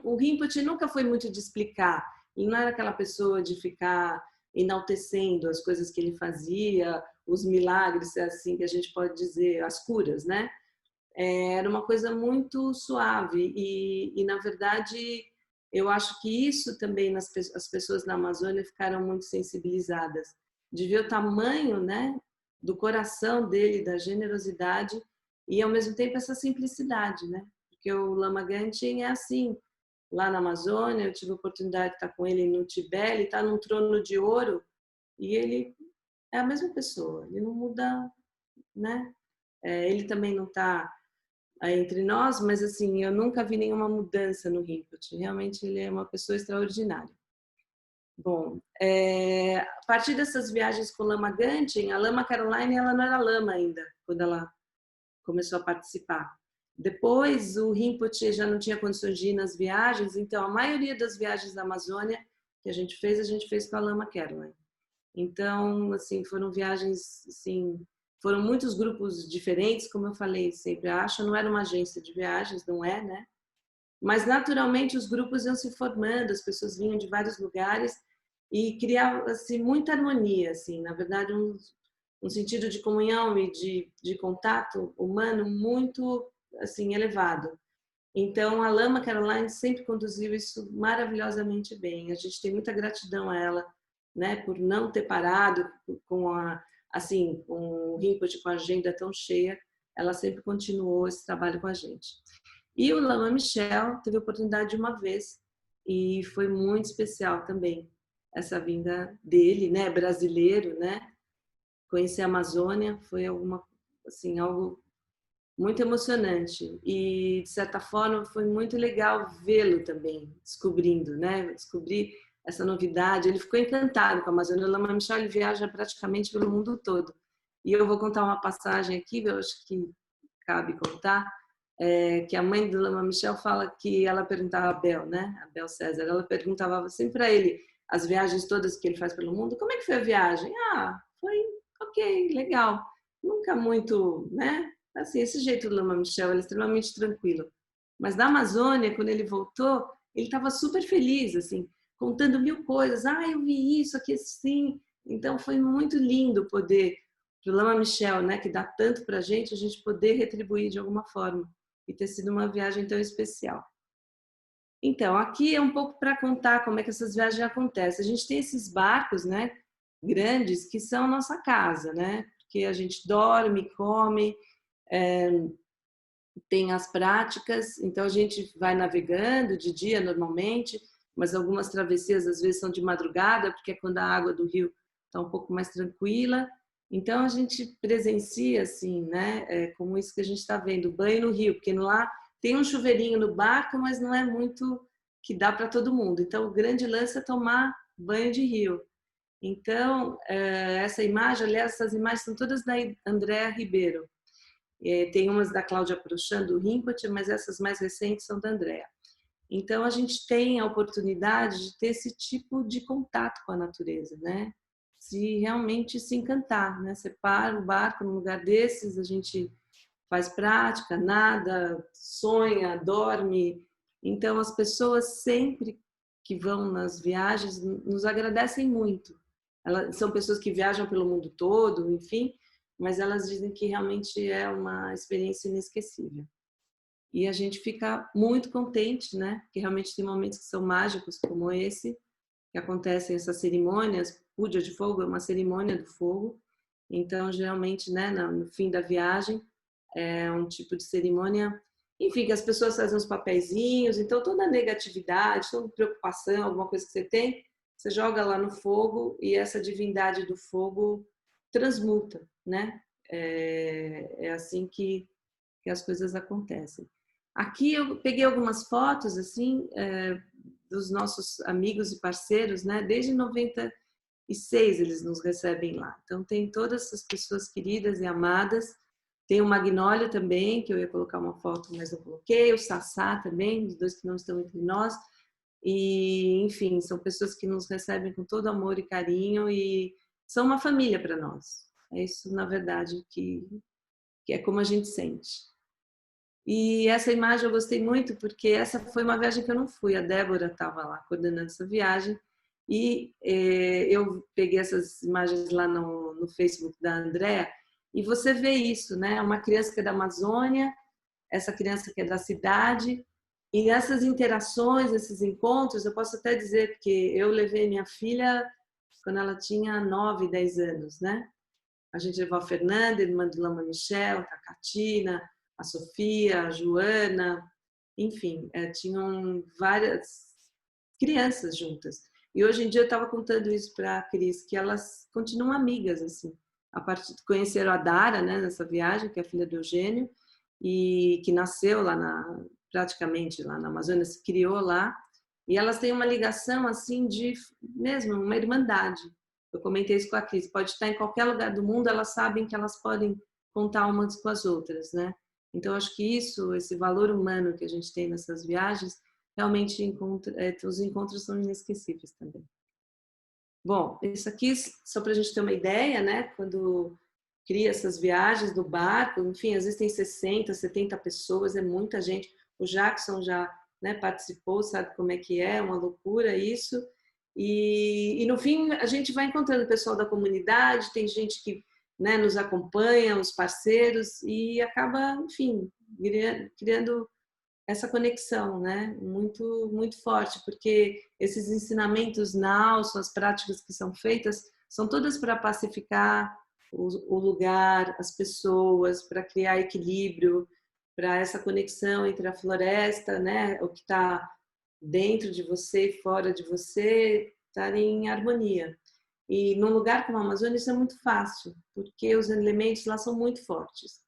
o Rinpoche nunca foi muito de explicar, ele não era aquela pessoa de ficar enaltecendo as coisas que ele fazia, os milagres, assim que a gente pode dizer, as curas, né? Era uma coisa muito suave e na verdade, eu acho que isso também as pessoas na Amazônia ficaram muito sensibilizadas, de ver o tamanho, né, do coração dele, da generosidade e ao mesmo tempo essa simplicidade, né? Porque o Lama Gante é assim, lá na Amazônia, eu tive a oportunidade de estar com ele no Tibete, ele está num trono de ouro e ele é a mesma pessoa, ele não muda, né? Ele também não está entre nós, mas assim, eu nunca vi nenhuma mudança no Rinpoche. Realmente ele é uma pessoa extraordinária. Bom, a partir dessas viagens com Lama Gante, a Lama Caroline, ela não era lama ainda, quando ela começou a participar. Depois, o Rinpoche já não tinha condições de ir nas viagens, então a maioria das viagens da Amazônia que a gente fez com a Lama Caroline. Então, assim, foram viagens, assim, foram muitos grupos diferentes, como eu falei sempre, a Asha não era uma agência de viagens, não é, né? Mas, naturalmente, os grupos iam se formando, as pessoas vinham de vários lugares e criava assim, muita harmonia, assim, na verdade, um sentido de comunhão e de contato humano muito, assim, elevado. Então, a Lama Caroline sempre conduziu isso maravilhosamente bem. A gente tem muita gratidão a ela, né, por não ter parado com com o Rinpoche, com a agenda tão cheia, ela sempre continuou esse trabalho com a gente. E o Lama Michel teve a oportunidade de uma vez e foi muito especial também essa vinda dele, né, brasileiro, né? Conhecer a Amazônia foi algo muito emocionante e de certa forma foi muito legal vê-lo também descobrindo, né? Descobrir essa novidade. Ele ficou encantado com a Amazônia. O Lama Michel ele viaja praticamente pelo mundo todo. E eu vou contar uma passagem aqui, eu acho que cabe contar, que a mãe do Lama Michel fala que ela perguntava a Bel, né? A Bel César, ela perguntava sempre para ele as viagens todas que ele faz pelo mundo. Como é que foi a viagem? Ah, foi ok, legal. Nunca muito, né? Assim, esse jeito do Lama Michel, ele é extremamente tranquilo. Mas na Amazônia, quando ele voltou, ele estava super feliz, assim, contando mil coisas. Ah, eu vi isso aqui assim. Então foi muito lindo poder, para o Lama Michel, né, que dá tanto para a gente poder retribuir de alguma forma e ter sido uma viagem tão especial. Então, aqui é um pouco para contar como é que essas viagens acontecem. A gente tem esses barcos, né, grandes, que são nossa casa, né, porque a gente dorme, come, tem as práticas, então a gente vai navegando de dia normalmente, mas algumas travessias às vezes são de madrugada, porque é quando a água do rio está um pouco mais tranquila. Então a gente presencia assim, né, como isso que a gente está vendo, banho no rio, porque lá tem um chuveirinho no barco, mas não é muito que dá para todo mundo. Então o grande lance é tomar banho de rio. Então essa imagem, aliás, essas imagens são todas da Andréa Ribeiro. Tem umas da Cláudia Prochan, do Rinpoche, mas essas mais recentes são da Andréa. Então a gente tem a oportunidade de ter esse tipo de contato com a natureza, né? Se realmente se encantar, né? Você para o barco num lugar desses, a gente faz prática, nada, sonha, dorme. Então as pessoas sempre que vão nas viagens nos agradecem muito. Elas são pessoas que viajam pelo mundo todo, enfim, mas elas dizem que realmente é uma experiência inesquecível. E a gente fica muito contente, né? Porque realmente tem momentos que são mágicos, como esse, que acontecem essas cerimônias. Puja de fogo é uma cerimônia do fogo. Então, geralmente, né, no fim da viagem, é um tipo de cerimônia, enfim, que as pessoas fazem uns papeizinhos. Então, toda a negatividade, toda preocupação, alguma coisa que você tem, você joga lá no fogo e essa divindade do fogo transmuta, né? É assim que as coisas acontecem. Aqui eu peguei algumas fotos assim dos nossos amigos e parceiros, né? Desde 96 eles nos recebem lá. Então tem todas essas pessoas queridas e amadas. Tem o Magnólio também, que eu ia colocar uma foto, mas não coloquei. O Sassá também, os dois que não estão entre nós. E, enfim, são pessoas que nos recebem com todo amor e carinho e são uma família para nós. É isso, na verdade, que é como a gente sente. E essa imagem eu gostei muito porque essa foi uma viagem que eu não fui. A Débora estava lá coordenando essa viagem e eu peguei essas imagens lá no Facebook da Andréa e você vê isso, né? Uma criança que é da Amazônia, essa criança que é da cidade e essas interações, esses encontros, eu posso até dizer porque eu levei minha filha quando ela tinha 9, 10 anos, né? A gente levou a Fernanda, irmã do Lama Michel, a Catina, a Sofia, a Joana, enfim, tinham várias crianças juntas. E hoje em dia eu estava contando isso para a Cris, que elas continuam amigas, assim. A partir conheceram a Dara, né, nessa viagem, que é a filha do Eugênio, e que nasceu lá praticamente lá na Amazônia, se criou lá, e elas têm uma ligação assim de mesmo uma irmandade. Eu comentei isso com a Cris, pode estar em qualquer lugar do mundo, elas sabem que elas podem contar umas com as outras, né? Então acho que isso, esse valor humano que a gente tem nessas viagens, realmente os encontros são inesquecíveis também. Bom, isso aqui só para a gente ter uma ideia, né? Quando cria essas viagens do barco, enfim, às vezes tem 60, 70 pessoas, é muita gente. O Jackson já, né, participou, sabe como é que é, uma loucura isso. E no fim a gente vai encontrando o pessoal da comunidade, tem gente que, né, nos acompanha, os parceiros, e acaba, enfim, criando essa conexão, né, muito muito forte, porque esses ensinamentos NAU, as práticas que são feitas, são todas para pacificar o lugar, as pessoas, para criar equilíbrio, para essa conexão entre a floresta, né, o que está dentro de você e fora de você estar em harmonia. E num lugar como a Amazônia isso é muito fácil, porque os elementos lá são muito fortes.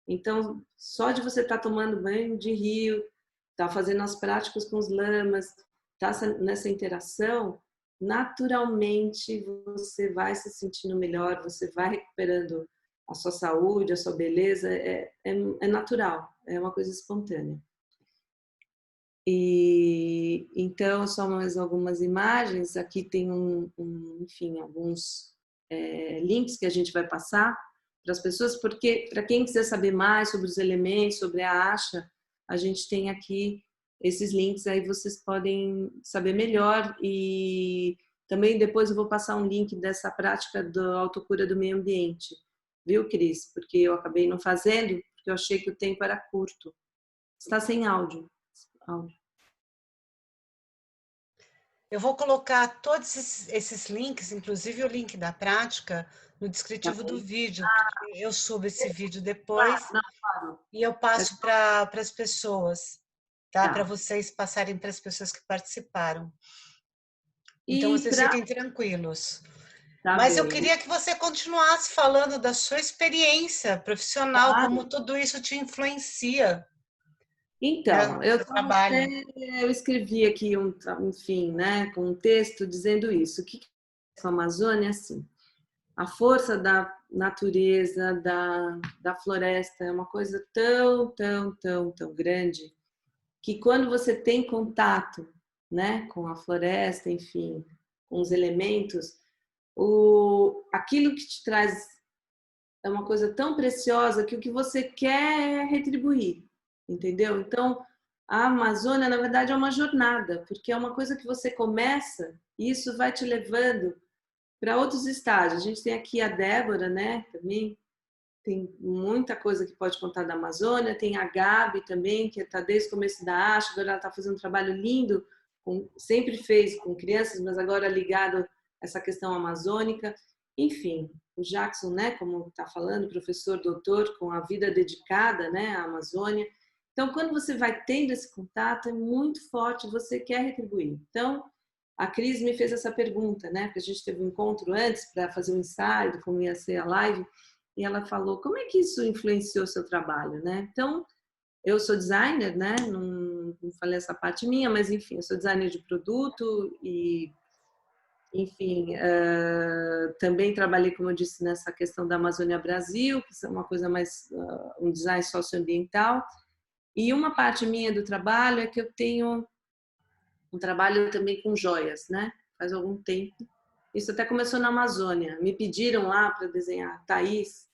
Então, só de você estar tomando banho de rio, estar fazendo as práticas com os lamas, estar nessa interação, naturalmente você vai se sentindo melhor, você vai recuperando a sua saúde, a sua beleza, é natural, é uma coisa espontânea. E então só mais algumas imagens. Aqui tem enfim, alguns links que a gente vai passar para as pessoas, porque para quem quiser saber mais sobre os elementos, sobre a Asha, a gente tem aqui esses links, aí vocês podem saber melhor. E também depois eu vou passar um link dessa prática da autocura do meio ambiente, viu, Cris? Porque eu acabei não fazendo, porque eu achei que o tempo era curto. Está sem áudio. Eu vou colocar todos esses links, inclusive o link da prática, no Tá descritivo do bem? vídeo, porque eu subo esse vídeo depois Claro, não, claro. e eu É passo só- para as pessoas, tá? Para Tá. vocês passarem para as pessoas que participaram. Então, E vocês para... fiquem tranquilos. Tá Mas eu bem. queria que você continuasse falando da sua experiência profissional, como Claro. tudo isso te influencia, né, Então, no seu trabalho. eu escrevi aqui enfim, né, com um texto dizendo isso. O que é a Amazônia? Assim, a força da natureza, da floresta é uma coisa tão, tão, tão, tão grande que quando você tem contato, né, com a floresta, enfim, com os elementos, aquilo que te traz é uma coisa tão preciosa que o que você quer é retribuir, entendeu? Então, a Amazônia, na verdade, é uma jornada, porque é uma coisa que você começa e isso vai te levando para outros estágios. A gente tem aqui a Débora, né, também, tem muita coisa que pode contar da Amazônia, tem a Gabi também, que está desde o começo da Acho, agora ela está fazendo um trabalho lindo, sempre fez com crianças, mas agora ligado a essa questão amazônica. Enfim, o Jackson, né, como está falando, professor, doutor, com a vida dedicada, né, à Amazônia. Então, quando você vai tendo esse contato, é muito forte, você quer retribuir. Então, a Cris me fez essa pergunta, né, porque a gente teve um encontro antes para fazer um ensaio de como ia ser a live, e ela falou, como é que isso influenciou o seu trabalho, né? Então, eu sou designer, né? Não falei essa parte minha, mas enfim, eu sou designer de produto e, enfim, também trabalhei, como eu disse, nessa questão da Amazônia Brasil, que é uma coisa mais, um design socioambiental. E uma parte minha do trabalho é que eu tenho um trabalho também com joias, né? Faz algum tempo. Isso até começou na Amazônia. Me pediram lá para desenhar Thaís,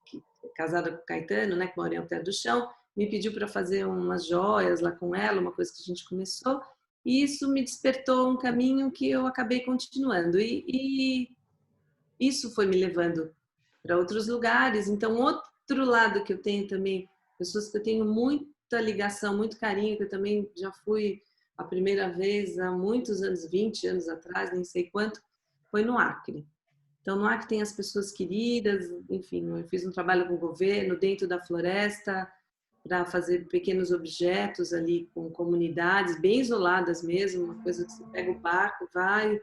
que é casada com o Caetano, né, que mora em Alter do Chão, me pediu para fazer umas joias lá com ela, uma coisa que a gente começou, e isso me despertou um caminho que eu acabei continuando. E isso foi me levando para outros lugares. Então, outro lado que eu tenho também, pessoas que eu tenho muita ligação, muito carinho, que eu também já fui a primeira vez há muitos anos, 20 anos atrás, nem sei quanto, foi no Acre. Então, no Acre tem as pessoas queridas, enfim, eu fiz um trabalho com o governo dentro da floresta para fazer pequenos objetos ali com comunidades bem isoladas mesmo, uma coisa que você pega o barco, vai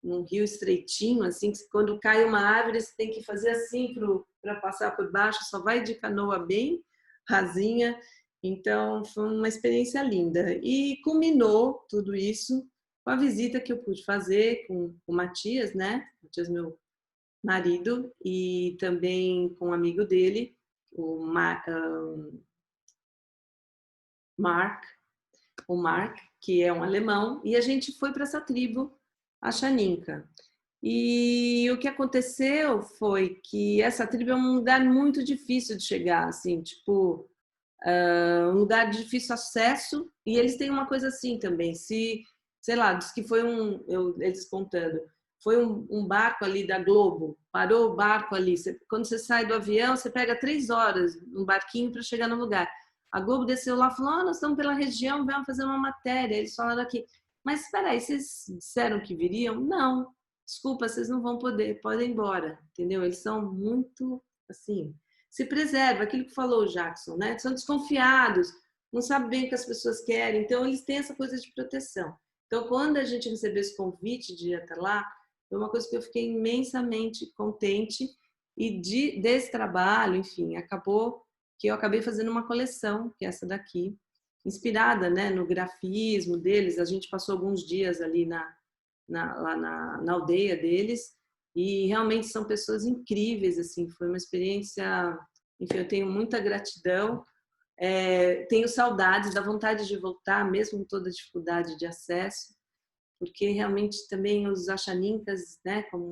num rio estreitinho, assim, que quando cai uma árvore você tem que fazer assim para passar por baixo, só vai de canoa bem rasinha. Então, foi uma experiência linda. E culminou tudo isso com a visita que eu pude fazer com o Matias, né? Matias, meu marido, e também com um amigo dele, o Mark, que é um alemão, e a gente foi para essa tribo, a Xaninca. E o que aconteceu foi que essa tribo é um lugar muito difícil de chegar, assim, tipo, um lugar de difícil acesso, e eles têm uma coisa assim também, se, sei lá, diz que foi eles contando, foi um barco ali da Globo, parou o barco ali, quando você sai do avião, você pega 3 horas um barquinho para chegar no lugar. A Globo desceu lá e falou, nós estamos pela região, vamos fazer uma matéria. Eles falaram aqui, mas espera aí, vocês disseram que viriam? Não, desculpa, vocês não vão poder, podem ir embora, entendeu? Eles são muito, assim, se preserva, aquilo que falou o Jackson, né? São desconfiados, não sabem bem o que as pessoas querem, então eles têm essa coisa de proteção. Então, quando a gente recebeu esse convite de ir até lá, foi uma coisa que eu fiquei imensamente contente e desse trabalho, enfim, acabou que eu acabei fazendo uma coleção, que é essa daqui, inspirada, né, no grafismo deles. A gente passou alguns dias ali lá na aldeia deles, e realmente são pessoas incríveis, assim, foi uma experiência, enfim, eu tenho muita gratidão, tenho saudades, da vontade de voltar, mesmo com toda a dificuldade de acesso, porque realmente também os Axanincas, né, como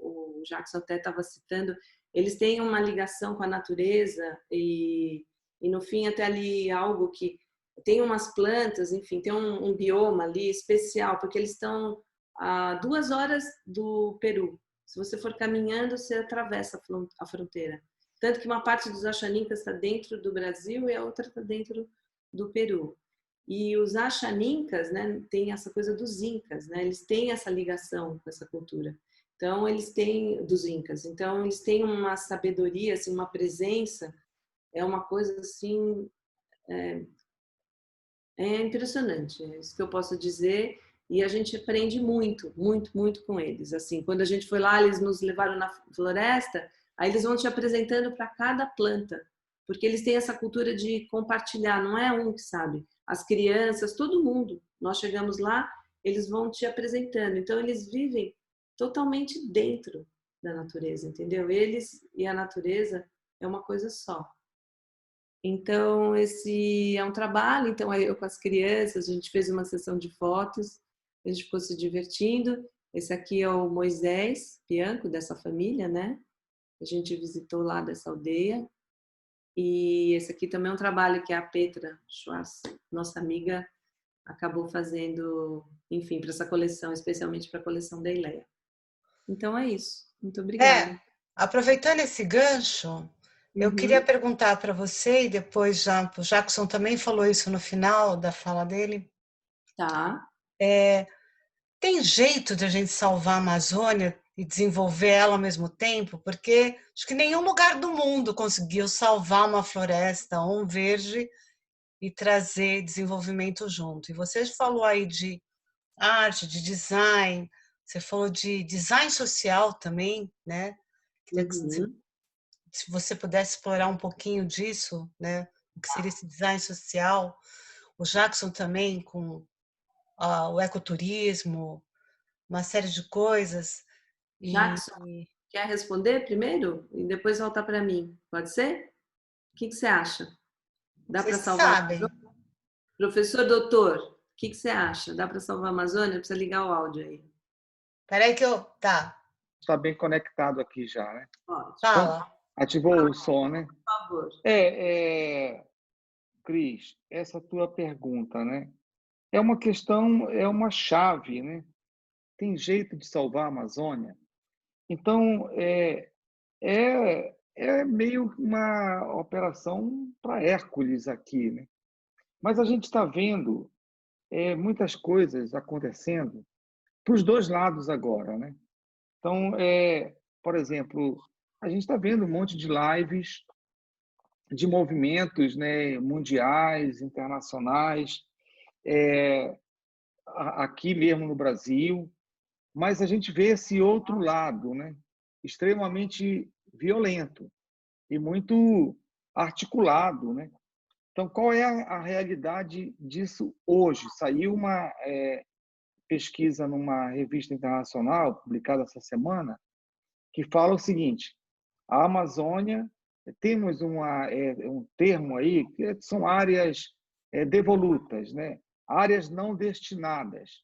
o Jackson até estava citando, eles têm uma ligação com a natureza e no fim até ali algo que tem umas plantas, enfim, tem um bioma ali especial, porque eles estão a 2 horas do Peru. Se você for caminhando, você atravessa a fronteira. Tanto que uma parte dos Axanincas está dentro do Brasil e a outra está dentro do Peru. E os Axanincas, né, tem essa coisa dos Incas, né? Eles têm essa ligação com essa cultura. Então, eles têm dos Incas. Então, eles têm uma sabedoria, assim, uma presença, é uma coisa assim, é impressionante. É isso que eu posso dizer. E a gente aprende muito, muito, muito com eles. Assim, quando a gente foi lá, eles nos levaram na floresta, aí eles vão te apresentando para cada planta, porque eles têm essa cultura de compartilhar, não é um que sabe. As crianças, todo mundo. Nós chegamos lá, eles vão te apresentando. Então, eles vivem totalmente dentro da natureza, entendeu? Eles e a natureza é uma coisa só. Então, esse é um trabalho. Então, eu com as crianças, a gente fez uma sessão de fotos, a gente ficou se divertindo. Esse aqui é o Moisés Bianco, dessa família, né? A gente visitou lá dessa aldeia. E esse aqui também é um trabalho que a Petra Schwarz, nossa amiga, acabou fazendo, enfim, para essa coleção, especialmente para a coleção da Ileia. Então, é isso. Muito obrigada. Aproveitando esse gancho, eu queria perguntar para você, e depois já o Jackson também falou isso no final da fala dele. Tá. Tem jeito de a gente salvar a Amazônia e desenvolver ela ao mesmo tempo? Porque acho que nenhum lugar do mundo conseguiu salvar uma floresta ou um verde e trazer desenvolvimento junto. E você falou aí de arte, de design, você falou de design social também, né? Queria que se você pudesse explorar um pouquinho disso, né? O que seria esse design social. O Jackson também com o ecoturismo, uma série de coisas. Jackson, quer responder primeiro e depois voltar para mim? Pode ser? O que você acha? Dá para Vocês que salvar a sabem. Amazônia? Professor doutor, o que você acha? Dá para salvar a Amazônia? Precisa ligar o áudio aí. Peraí que eu... Tá. Está bem conectado aqui já, né? Pode. Fala. Então, ativou o som, né? Por favor. Cris, essa tua pergunta, né? É uma questão, é uma chave, né? Tem jeito de salvar a Amazônia? Então, é meio uma operação para Hércules aqui, né? Mas a gente está vendo muitas coisas acontecendo para os dois lados agora, né? Então, por exemplo, a gente está vendo um monte de lives de movimentos, né, mundiais, internacionais, aqui mesmo no Brasil, mas a gente vê esse outro lado, né, extremamente violento e muito articulado, né? Então, qual é a realidade disso hoje? Saiu uma pesquisa numa revista internacional, publicada essa semana, que fala o seguinte: a Amazônia, temos um termo aí, que são áreas devolutas, né? Áreas não destinadas.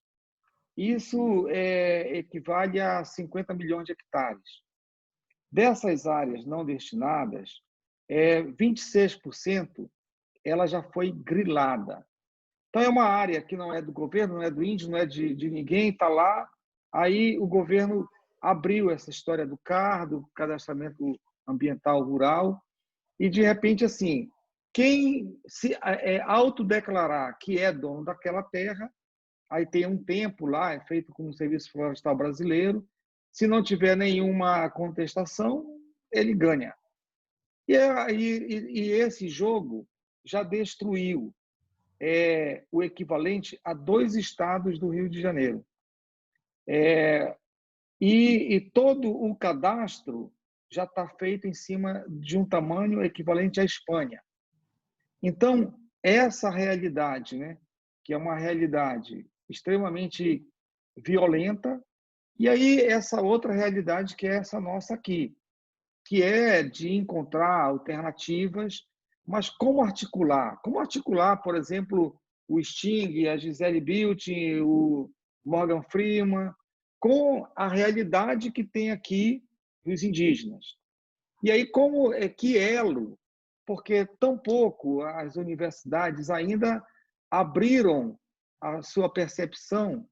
Isso equivale a 50 milhões de hectares. Dessas áreas não destinadas, 26% ela já foi grilada. Então, é uma área que não é do governo, não é do índio, não é de ninguém, está lá. Aí o governo abriu essa história do CAR, do cadastramento ambiental rural, e de repente, assim, quem se autodeclarar que é dono daquela terra, aí tem um tempo lá, é feito com o Serviço Florestal Brasileiro, se não tiver nenhuma contestação, ele ganha. E esse jogo já destruiu o equivalente a 2 estados do Rio de Janeiro. E todo o cadastro já está feito em cima de um tamanho equivalente à Espanha. Então, essa realidade, né, que é uma realidade extremamente violenta, e aí essa outra realidade que é essa nossa aqui, que é de encontrar alternativas, mas como articular? Como articular, por exemplo, o Sting, a Gisele Bündchen, o Morgan Freeman, com a realidade que tem aqui dos indígenas? E aí, como que elo? Porque tão pouco as universidades ainda abriram a sua percepção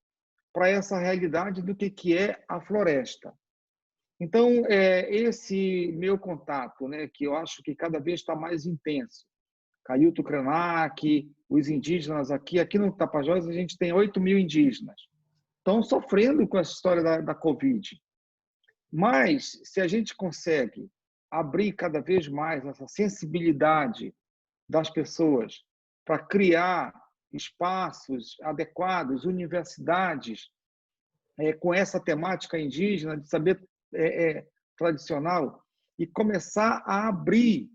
para essa realidade do que é a floresta. Então, esse meu contato, né, que eu acho que cada vez está mais intenso, Caiuto Krenak, os indígenas aqui no Tapajós a gente tem 8 mil indígenas. Estão sofrendo com essa história da Covid. Mas, se a gente consegue abrir cada vez mais essa sensibilidade das pessoas para criar espaços adequados, universidades com essa temática indígena, de saber tradicional, e começar a abrir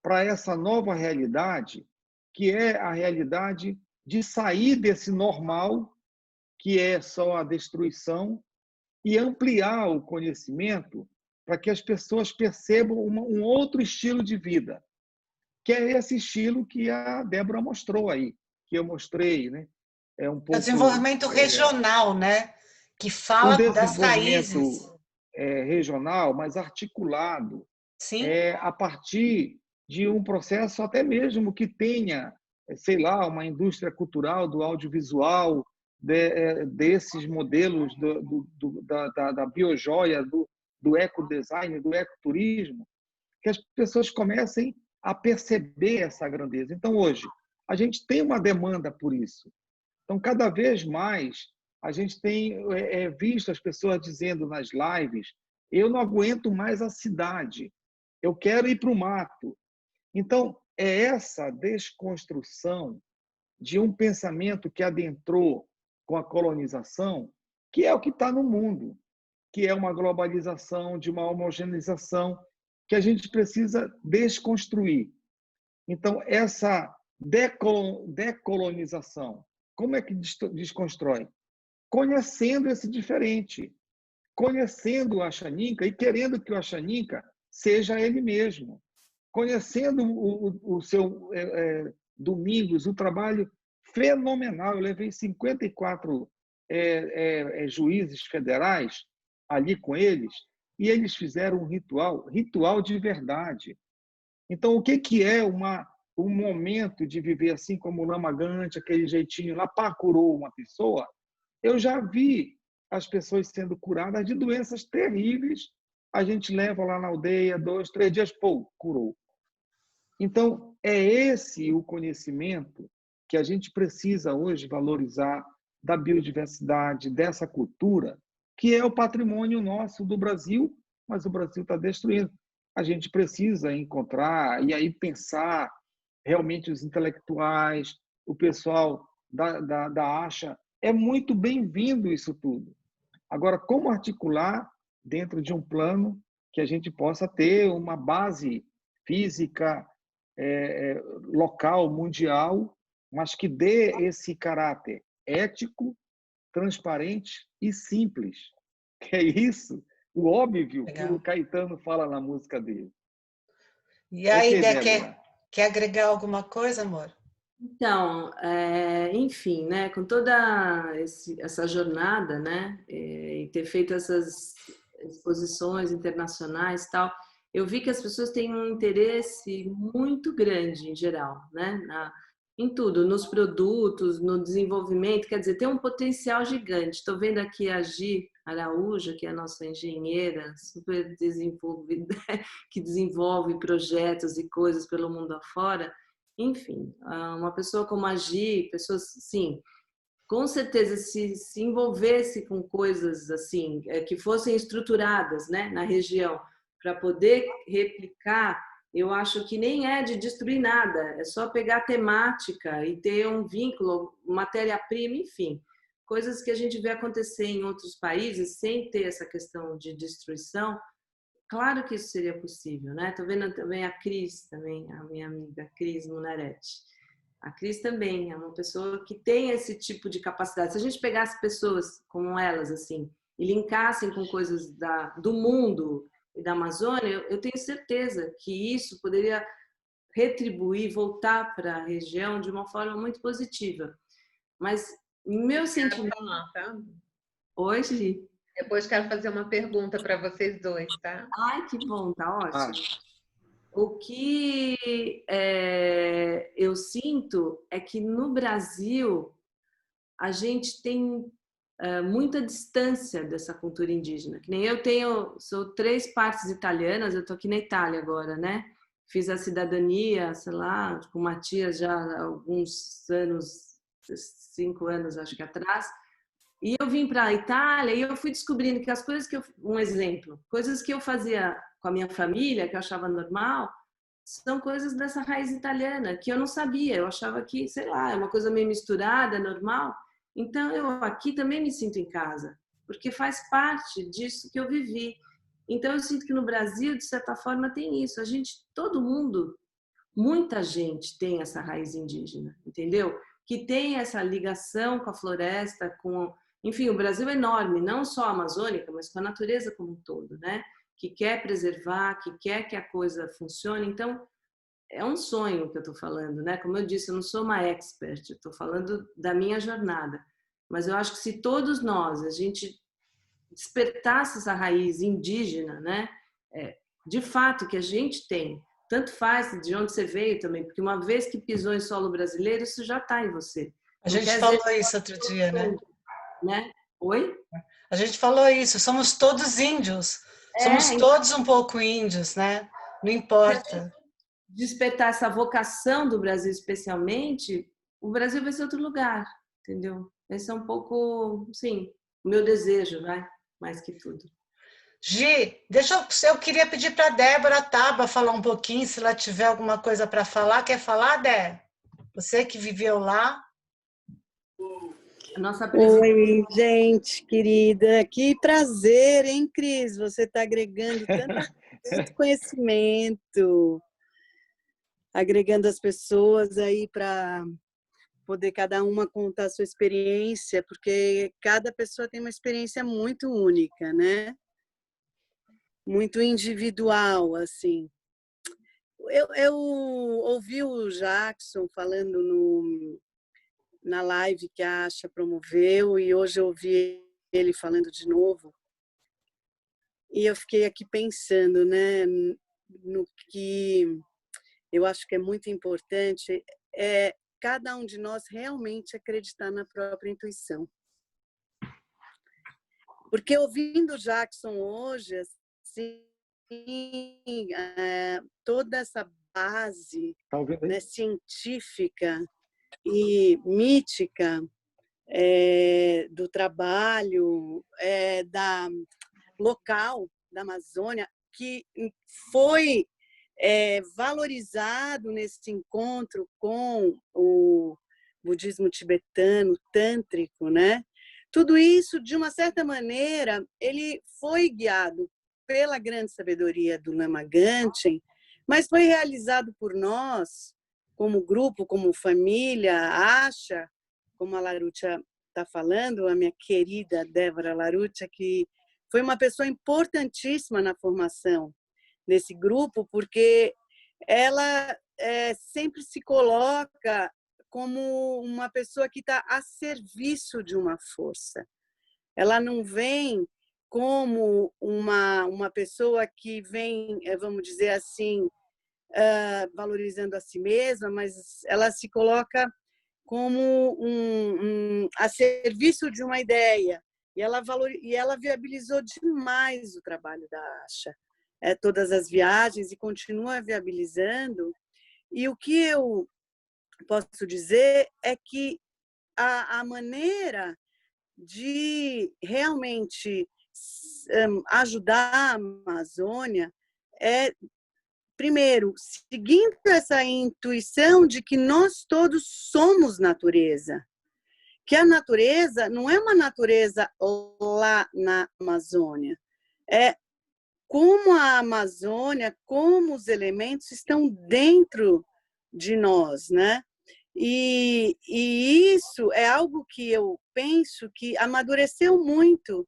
para essa nova realidade, que é a realidade de sair desse normal, que é só a destruição, e ampliar o conhecimento para que as pessoas percebam um outro estilo de vida, que é esse estilo que a Débora mostrou aí, que eu mostrei, né? É um pouco desenvolvimento regional, né? Que fala das raízes. Regional, mas articulado, Sim. A partir de um processo até mesmo que tenha, sei lá, uma indústria cultural do audiovisual, desses modelos da biojoia, do ecodesign, do ecoturismo, que as pessoas comecem a perceber essa grandeza. Então, hoje, a gente tem uma demanda por isso. Então, cada vez mais, a gente tem visto as pessoas dizendo nas lives: eu não aguento mais a cidade, eu quero ir para o mato. Então, é essa desconstrução de um pensamento que adentrou com a colonização, que é o que está no mundo, que é uma globalização, de uma homogeneização, que a gente precisa desconstruir. Então, essa decolonização, como é que desconstrói? Conhecendo esse diferente, conhecendo o Axaninca e querendo que o Axaninca seja ele mesmo, conhecendo o seu Domingos, o trabalho fenomenal. Eu levei 54 juízes federais ali com eles, e eles fizeram um ritual de verdade. Então, o que é um momento de viver assim como o Lama Gante, aquele jeitinho lá, pá, curou uma pessoa? Eu já vi as pessoas sendo curadas de doenças terríveis, a gente leva lá na aldeia, 2, 3 dias, pô, curou. Então, é esse o conhecimento que a gente precisa hoje valorizar, da biodiversidade, dessa cultura, que é o patrimônio nosso do Brasil, mas o Brasil está destruindo. A gente precisa encontrar e aí pensar realmente os intelectuais, o pessoal da ACHA. É muito bem-vindo isso tudo. Agora, como articular dentro de um plano que a gente possa ter uma base física, local, mundial, mas que dê esse caráter ético, transparente e simples. Que é isso, o óbvio. Legal. Que o Caetano fala na música dele. E aí, quer agregar alguma coisa, amor? Então, enfim, né, com toda essa jornada, né, e ter feito essas exposições internacionais e tal, eu vi que as pessoas têm um interesse muito grande, em geral, né, em tudo, nos produtos, no desenvolvimento, quer dizer, tem um potencial gigante. Estou vendo aqui a Gi Araújo, que é a nossa engenheira, super desenvolvida, que desenvolve projetos e coisas pelo mundo afora. Enfim, uma pessoa como a Gi, pessoas, sim, com certeza, se envolvesse com coisas assim, que fossem estruturadas, né, na região, para poder replicar, eu acho que nem é de destruir nada, é só pegar a temática e ter um vínculo, matéria-prima, enfim, coisas que a gente vê acontecer em outros países sem ter essa questão de destruição. Claro que isso seria possível, né? Estou vendo também a Cris, também, a minha amiga Cris Munarete. A Cris também é uma pessoa que tem esse tipo de capacidade. Se a gente pegasse pessoas como elas, assim, e linkassem com coisas do mundo e da Amazônia, eu tenho certeza que isso poderia retribuir, voltar para a região de uma forma muito positiva. Mas meu sentimento... Tá? Oi, Gi. Depois quero fazer uma pergunta para vocês dois, tá? Ai, que bom, tá ótimo. O que eu sinto é que no Brasil a gente tem muita distância dessa cultura indígena. Que nem eu sou 3 partes italianas, eu tô aqui na Itália agora, né? fiz a cidadania, sei lá, com o Matias já há alguns anos, 5 anos acho que atrás, e eu vim para a Itália e eu fui descobrindo que as coisas que um exemplo, coisas que eu fazia com a minha família, que eu achava normal, são coisas dessa raiz italiana, que eu não sabia, eu achava que, sei lá, é uma coisa meio misturada, normal. Então, eu aqui também me sinto em casa, porque faz parte disso que eu vivi. Então, eu sinto que no Brasil, de certa forma, tem isso. A gente, todo mundo, muita gente tem essa raiz indígena, entendeu? Que tem essa ligação com a floresta, com... Enfim, o Brasil é enorme, não só a amazônica, mas com a natureza como um todo, né? Que quer preservar, que quer que a coisa funcione. Então, é um sonho que eu estou falando, né? Como eu disse, eu não sou uma expert, eu estou falando da minha jornada. Mas eu acho que se todos nós, a gente despertasse essa raiz indígena, né? De fato, que a gente tem, tanto faz de onde você veio também, porque uma vez que pisou em solo brasileiro, isso já está em você. A gente falou isso outro dia, né? Oi? A gente falou isso, somos todos índios, somos todos um pouco índios, né? Não importa. Despertar essa vocação do Brasil, especialmente, o Brasil vai ser outro lugar, entendeu? Esse é um pouco, sim, o meu desejo, né? Mais que tudo. Gi, eu queria pedir para a Débora Taba falar um pouquinho, se ela tiver alguma coisa para falar. Quer falar, Dé? Você que viveu lá. Nossa Oi, gente querida, que prazer, hein, Cris? Você está agregando tanto conhecimento, agregando as pessoas aí para poder cada uma contar a sua experiência, porque cada pessoa tem uma experiência muito única, né? Muito individual, assim. Eu ouvi o Jackson falando na live que a Asha promoveu, e hoje eu ouvi ele falando de novo, e eu fiquei aqui pensando, né, no que eu acho que é muito importante, é cada um de nós realmente acreditar na própria intuição. Porque ouvindo o Jackson hoje, assim, toda essa base, né, científica e mítica do trabalho local da Amazônia, que foi valorizado nesse encontro com o budismo tibetano, tântrico, né? Tudo isso, de uma certa maneira, ele foi guiado pela grande sabedoria do Lama Gangchen, mas foi realizado por nós, como grupo, como família, Asha, como a Larutia está falando, a minha querida Débora Larutia, que foi uma pessoa importantíssima na formação desse grupo, porque ela sempre se coloca como uma pessoa que está a serviço de uma força. Ela não vem como uma pessoa que vem, vamos dizer assim, valorizando a si mesma, mas ela se coloca como a serviço de uma ideia. E ela viabilizou demais o trabalho da Asha, todas as viagens, e continua viabilizando. E o que eu posso dizer é que a maneira de realmente ajudar a Amazônia é, primeiro, seguindo essa intuição de que nós todos somos natureza, que a natureza não é uma natureza lá na Amazônia, é como a Amazônia, como os elementos estão dentro de nós, né? E isso é algo que eu penso que amadureceu muito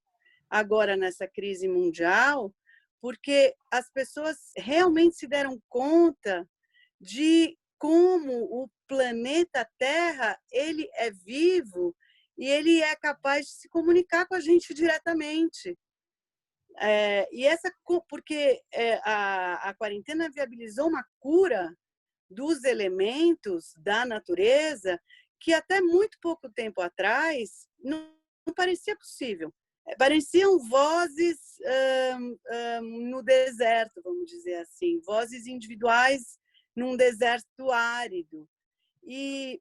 agora nessa crise mundial, porque as pessoas realmente se deram conta de como o planeta Terra ele é vivo e ele é capaz de se comunicar com a gente diretamente. Porque a quarentena viabilizou uma cura dos elementos da natureza que até muito pouco tempo atrás não parecia possível. pareciam vozes no deserto, vamos dizer assim, vozes individuais num deserto árido. E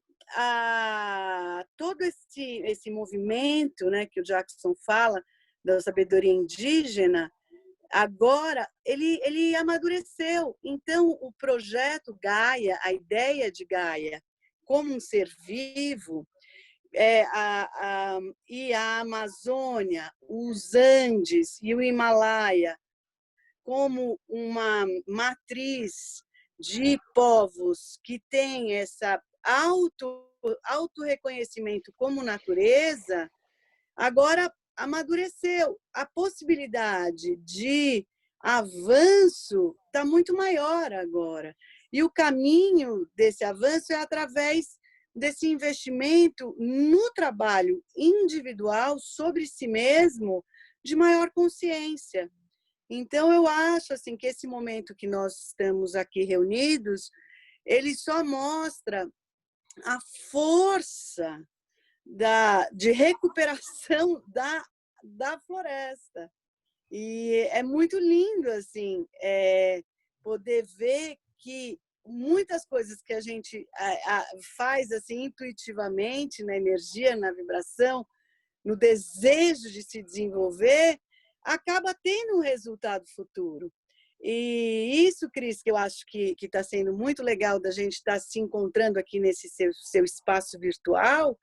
todo esse movimento, né, que o Jackson fala, da sabedoria indígena, agora ele amadureceu. Então, o projeto Gaia, a ideia de Gaia como um ser vivo, e a Amazônia, os Andes e o Himalaia como uma matriz de povos que tem essa auto-reconhecimento como natureza, agora amadureceu. A possibilidade de avanço está muito maior agora. E o caminho desse avanço é através desse investimento no trabalho individual sobre si mesmo, de maior consciência. Então, eu acho assim, que esse momento que nós estamos aqui reunidos, ele só mostra a força de recuperação da floresta. E é muito lindo assim, poder ver que muitas coisas que a gente faz assim intuitivamente, na energia, na vibração, no desejo de se desenvolver, acaba tendo um resultado futuro. E isso, Cris, que eu acho que está sendo muito legal da gente estar se encontrando aqui nesse seu espaço virtual,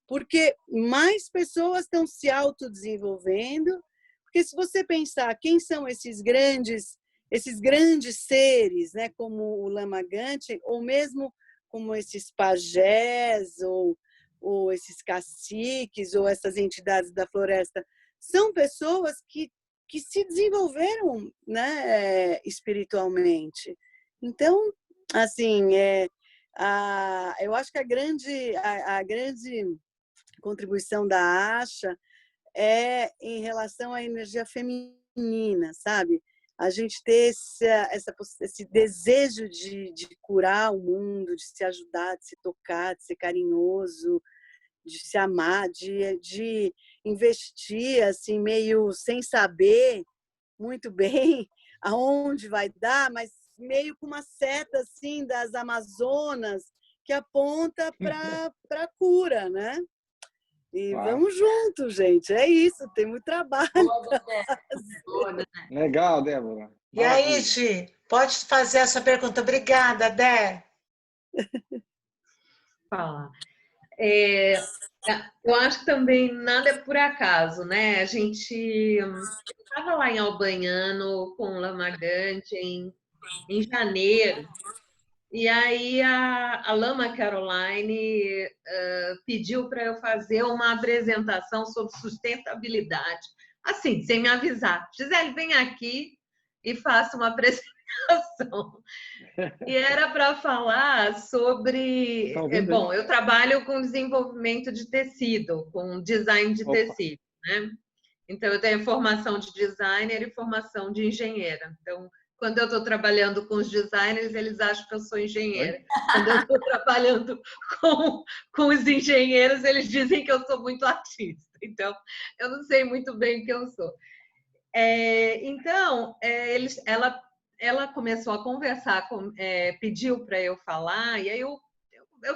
porque mais pessoas estão se autodesenvolvendo, porque se você pensar quem são esses grandes seres, né, como o Lama Gante, ou mesmo como esses pajés, ou esses caciques, ou essas entidades da floresta, são pessoas que se desenvolveram, né, espiritualmente. Então, assim, eu acho que a grande contribuição da Asha é em relação à energia feminina, sabe? A gente ter esse desejo de curar o mundo, de se ajudar, de se tocar, de ser carinhoso, de se amar, de investir assim, meio sem saber muito bem aonde vai dar, mas meio com uma seta assim, das Amazonas que aponta para a cura, né? E vamos juntos, gente. É isso, tem muito trabalho. Legal, Débora. E aí, Gi, pode fazer a sua pergunta. Obrigada, Dé. Fala. Eu acho que também nada é por acaso, né? A gente estava lá em Albanhano com o Lama Gante em janeiro. E aí a Lama Caroline pediu para eu fazer uma apresentação sobre sustentabilidade. Assim, sem me avisar. Gisele, vem aqui e faça uma apresentação. E era para falar sobre... bom, eu trabalho com desenvolvimento de tecido, com design de tecido, né? Então, eu tenho formação de designer e formação de engenheira. Então, quando eu estou trabalhando com os designers, eles acham que eu sou engenheira. Quando eu estou trabalhando com os engenheiros, eles dizem que eu sou muito artista. Então, eu não sei muito bem o que eu sou. Então, ela começou a conversar, pediu para eu falar, e aí eu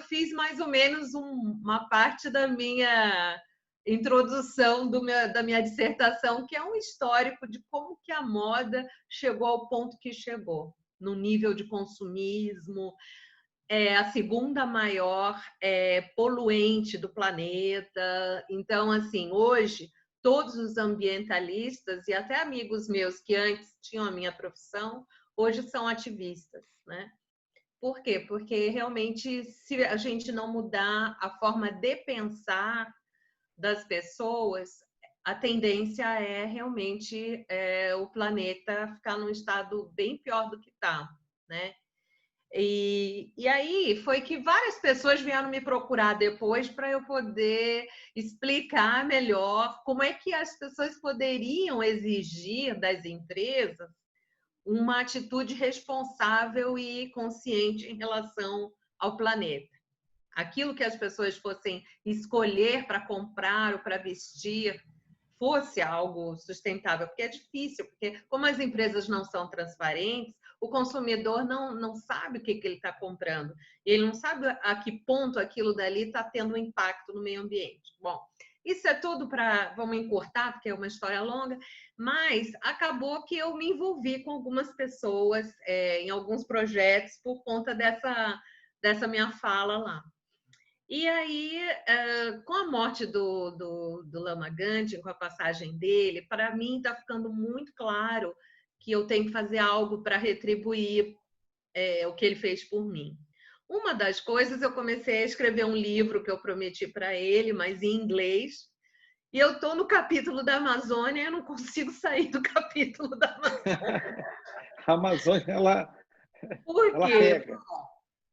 fiz mais ou menos uma parte da minha introdução da minha dissertação, que é um histórico de como que a moda chegou ao ponto que chegou, no nível de consumismo, a segunda maior poluente do planeta. Então, assim, hoje, todos os ambientalistas e até amigos meus que antes tinham a minha profissão, hoje são ativistas, né? Por quê? Porque realmente, se a gente não mudar a forma de pensar das pessoas, a tendência é realmente o planeta ficar num estado bem pior do que está, né? E aí foi que várias pessoas vieram me procurar depois para eu poder explicar melhor como é que as pessoas poderiam exigir das empresas uma atitude responsável e consciente em relação ao planeta. Aquilo que as pessoas fossem escolher para comprar ou para vestir fosse algo sustentável, porque é difícil, porque como as empresas não são transparentes, o consumidor não sabe o que ele está comprando. Ele não sabe a que ponto aquilo dali está tendo um impacto no meio ambiente. Bom, isso é tudo para... Vamos encurtar, porque é uma história longa, mas acabou que eu me envolvi com algumas pessoas em alguns projetos por conta dessa minha fala lá. E aí, com a morte do Lama Gandhi, com a passagem dele, para mim está ficando muito claro que eu tenho que fazer algo para retribuir o que ele fez por mim. Uma das coisas, eu comecei a escrever um livro que eu prometi para ele, mas em inglês, e eu estou no capítulo da Amazônia e eu não consigo sair do capítulo da Amazônia. A Amazônia, ela pega.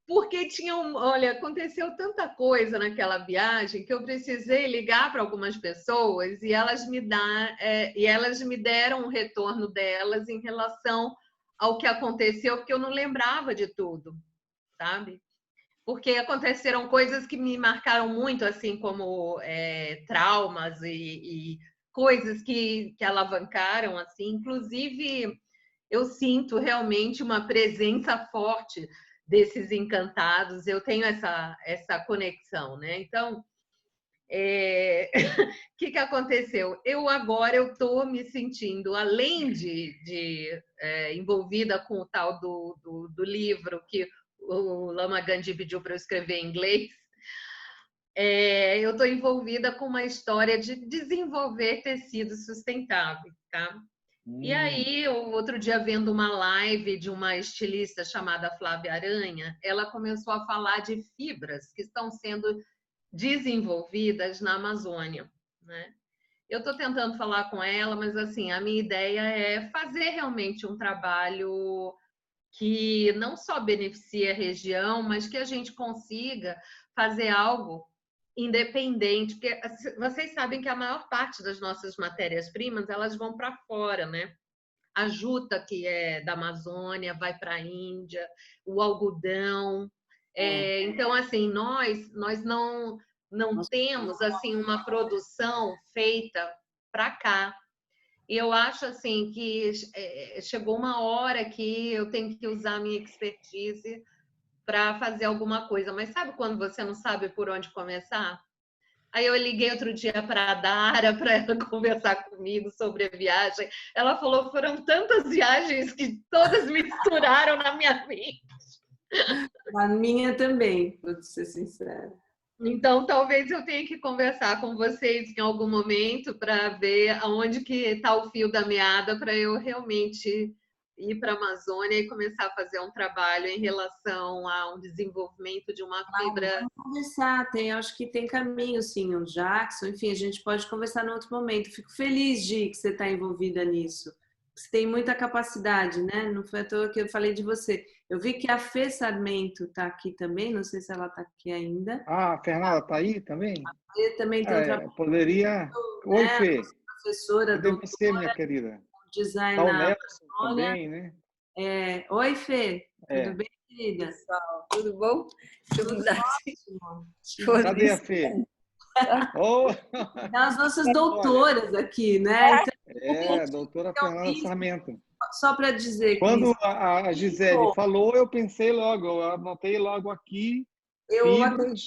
Porque olha, aconteceu tanta coisa naquela viagem que eu precisei ligar para algumas pessoas e elas me deram um retorno delas em relação ao que aconteceu, porque eu não lembrava de tudo, sabe? Porque aconteceram coisas que me marcaram muito, assim como traumas e coisas que alavancaram, assim. Inclusive, eu sinto realmente uma presença forte desses encantados, eu tenho essa conexão, né? Então, o que aconteceu? Agora eu estou me sentindo, além de envolvida com o tal do livro que o Lama Gandhi pediu para eu escrever em inglês, eu estou envolvida com uma história de desenvolver tecidos sustentáveis, tá? E aí, outro dia, vendo uma live de uma estilista chamada Flávia Aranha, ela começou a falar de fibras que estão sendo desenvolvidas na Amazônia, né? Eu estou tentando falar com ela, mas assim, a minha ideia é fazer realmente um trabalho que não só beneficie a região, mas que a gente consiga fazer algo independente, porque vocês sabem que a maior parte das nossas matérias-primas elas vão para fora, né? A juta, que é da Amazônia, vai para a Índia, o algodão. Então, assim, nós não temos assim uma produção feita para cá. E eu acho assim que chegou uma hora que eu tenho que usar a minha expertise para fazer alguma coisa. Mas sabe quando você não sabe por onde começar? Aí eu liguei outro dia para a Dara para ela conversar comigo sobre a viagem. Ela falou que foram tantas viagens que todas misturaram na minha vida. A minha também, vou ser sincera. Então, talvez eu tenha que conversar com vocês em algum momento para ver aonde que está o fio da meada para eu realmente ir para a Amazônia e começar a fazer um trabalho em relação a um desenvolvimento de uma fibra. Vamos conversar, acho que tem caminho, sim, o Jackson, enfim, a gente pode conversar em outro momento. Fico feliz, Gi, que você está envolvida nisso. Você tem muita capacidade, né? Não foi à toa que eu falei de você. Eu vi que a Fê Sarmento está aqui também, não sei se ela está aqui ainda. Ah, a Fernanda está aí também? A Fê também tem um trabalho. Poderia... Oi, Fê. Professora, cadê você, minha querida? Design tá o Nelson também, né? Oi, Fê. Tudo bem, querida? Pessoal, tudo bom? Tudo ótimo. Cadê a Fê? As nossas doutoras aqui, né? Então, doutora Fernanda Sarmento. Só para dizer que... Quando a Gisele falou, eu pensei logo, eu anotei logo aqui, fibras.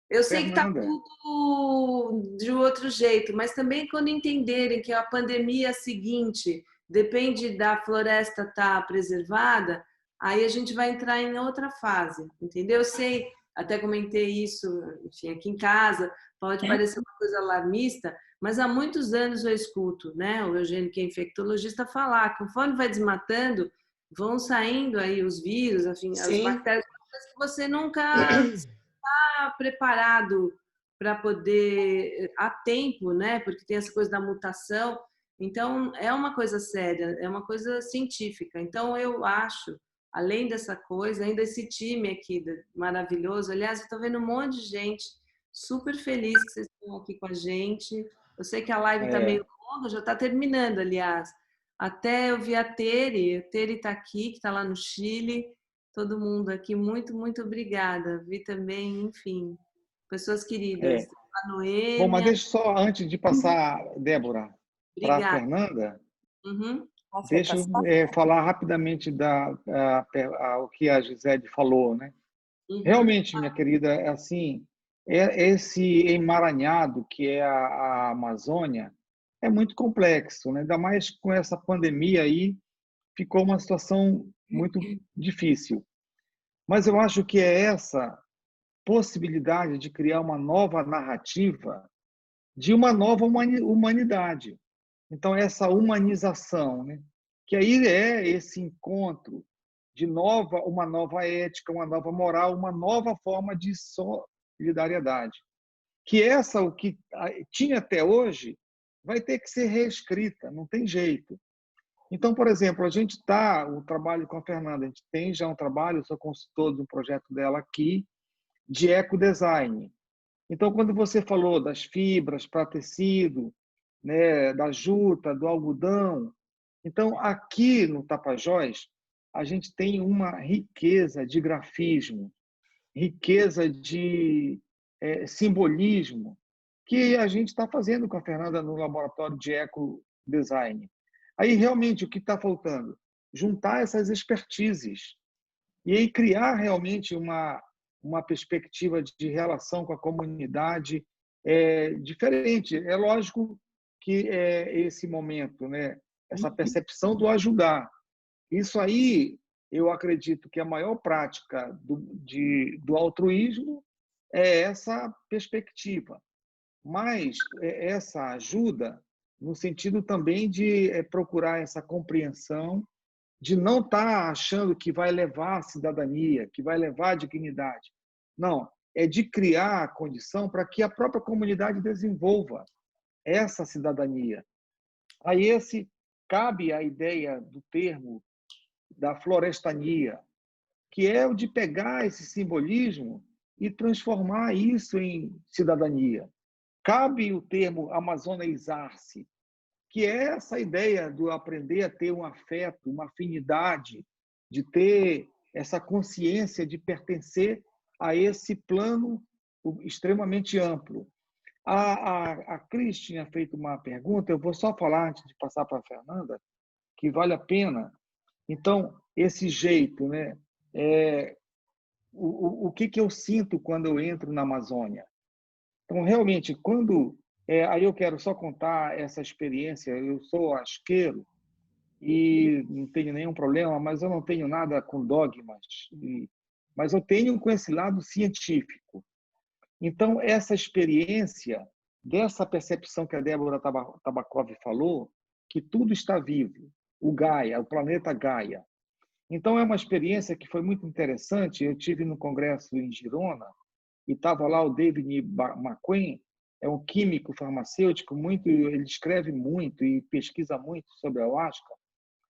Eu sei que está tudo de outro jeito, mas também quando entenderem que a pandemia seguinte depende da floresta estar preservada, aí a gente vai entrar em outra fase, entendeu? Eu sei, até comentei isso, enfim, aqui em casa, pode parecer uma coisa alarmista, mas há muitos anos eu escuto, né, o Eugênio, que é infectologista, falar que conforme vai desmatando, vão saindo aí os vírus, enfim, as bactérias que você nunca está preparado para poder a tempo, né? Porque tem essa coisa da mutação. Então, é uma coisa séria, é uma coisa científica. Então, eu acho, além dessa coisa, ainda esse time aqui maravilhoso. Aliás, eu estou vendo um monte de gente super feliz que vocês estão aqui com a gente. Eu sei que a live está meio longa, já está terminando, aliás. Até eu vi a Tere está aqui, que está lá no Chile. Todo mundo aqui, muito, muito obrigada. Vi também, enfim, pessoas queridas. a Noêmia. Bom, mas deixa só, antes de passar, Débora, para a Fernanda, Uhum. deixa eu falar rapidamente o que a Gisele falou, né? Uhum. Realmente, minha querida, assim, esse emaranhado que é a Amazônia é muito complexo, né? Ainda mais com essa pandemia aí, ficou uma situação muito difícil. Mas eu acho que é essa possibilidade de criar uma nova narrativa de uma nova humanidade. Então, essa humanização, né? Que aí é esse encontro de uma nova ética, uma nova moral, uma nova forma de solidariedade. Que o que tinha até hoje, vai ter que ser reescrita, não tem jeito. Então, por exemplo, o trabalho com a Fernanda, a gente tem já um trabalho, eu sou consultor do projeto dela aqui, de ecodesign. Então, quando você falou das fibras para tecido, né, da juta, do algodão, então aqui no Tapajós a gente tem uma riqueza de grafismo, riqueza de simbolismo que a gente está fazendo com a Fernanda no laboratório de ecodesign. Aí realmente o que está faltando? Juntar essas expertises e aí criar realmente uma perspectiva de relação com a comunidade diferente. É lógico que é esse momento, né? Essa percepção do ajudar. Isso aí, eu acredito que a maior prática do altruísmo é essa perspectiva. Mas essa ajuda no sentido também de procurar essa compreensão, de não estar achando que vai levar a cidadania, que vai levar a dignidade. Não, é de criar a condição para que a própria comunidade desenvolva essa cidadania. Aí cabe a ideia do termo da florestania, que é o de pegar esse simbolismo e transformar isso em cidadania. Cabe o termo amazonizar-se, que é essa ideia do aprender a ter um afeto, uma afinidade, de ter essa consciência de pertencer a esse plano extremamente amplo. A Cris tinha feito uma pergunta, eu vou só falar antes de passar para a Fernanda, que vale a pena. Então, esse jeito, né? O que eu sinto quando eu entro na Amazônia? Então, realmente, aí eu quero só contar essa experiência. Eu sou asqueiro e não tenho nenhum problema, mas eu não tenho nada com dogmas. Mas eu tenho com esse lado científico. Então, essa experiência, dessa percepção que a Débora Tabakov falou, que tudo está vivo, o Gaia, o planeta Gaia. Então, é uma experiência que foi muito interessante. Eu tive no congresso em Girona, e estava lá o David McQueen, é um químico farmacêutico, ele escreve muito e pesquisa muito sobre a ayahuasca.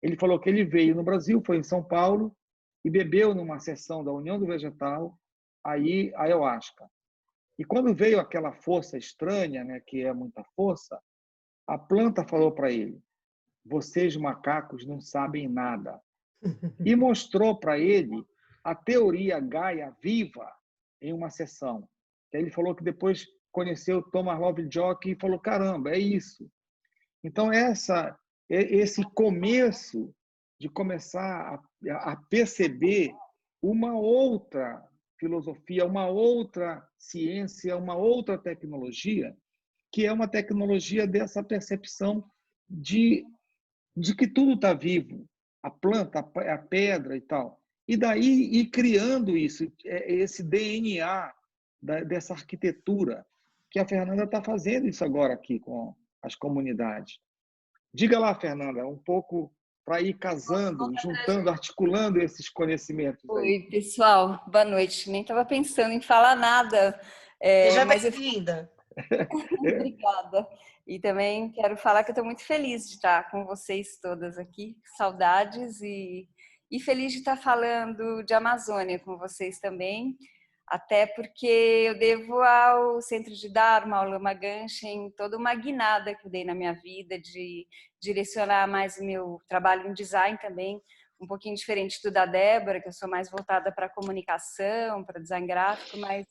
Ele falou que ele veio no Brasil, foi em São Paulo, e bebeu numa sessão da União do Vegetal, aí a ayahuasca. E quando veio aquela força estranha, né, que é muita força, a planta falou para ele: vocês macacos não sabem nada. E mostrou para ele a teoria Gaia viva em uma sessão. Ele falou que depois conheceu Thomas Lovejoy e falou: caramba, é isso. Então, esse começo de começar a perceber uma outra filosofia, uma outra ciência, uma outra tecnologia, que é uma tecnologia dessa percepção de que tudo está vivo, a planta, a pedra e tal. E daí ir criando isso, esse DNA dessa arquitetura, que a Fernanda está fazendo isso agora aqui com as comunidades. Diga lá, Fernanda, um pouco para ir casando, juntando, articulando esses conhecimentos aí. Oi, pessoal, boa noite. Nem estava pensando em falar nada. Seja Mas bem-vinda. Obrigada. E também quero falar que eu estou muito feliz de estar com vocês todas aqui, saudades e feliz de estar falando de Amazônia com vocês também, até porque eu devo ao Centro de Dharma, ao Lama Ganchen, toda uma guinada que eu dei na minha vida de direcionar mais o meu trabalho em design também, um pouquinho diferente do da Débora, que eu sou mais voltada para comunicação, para design gráfico, mas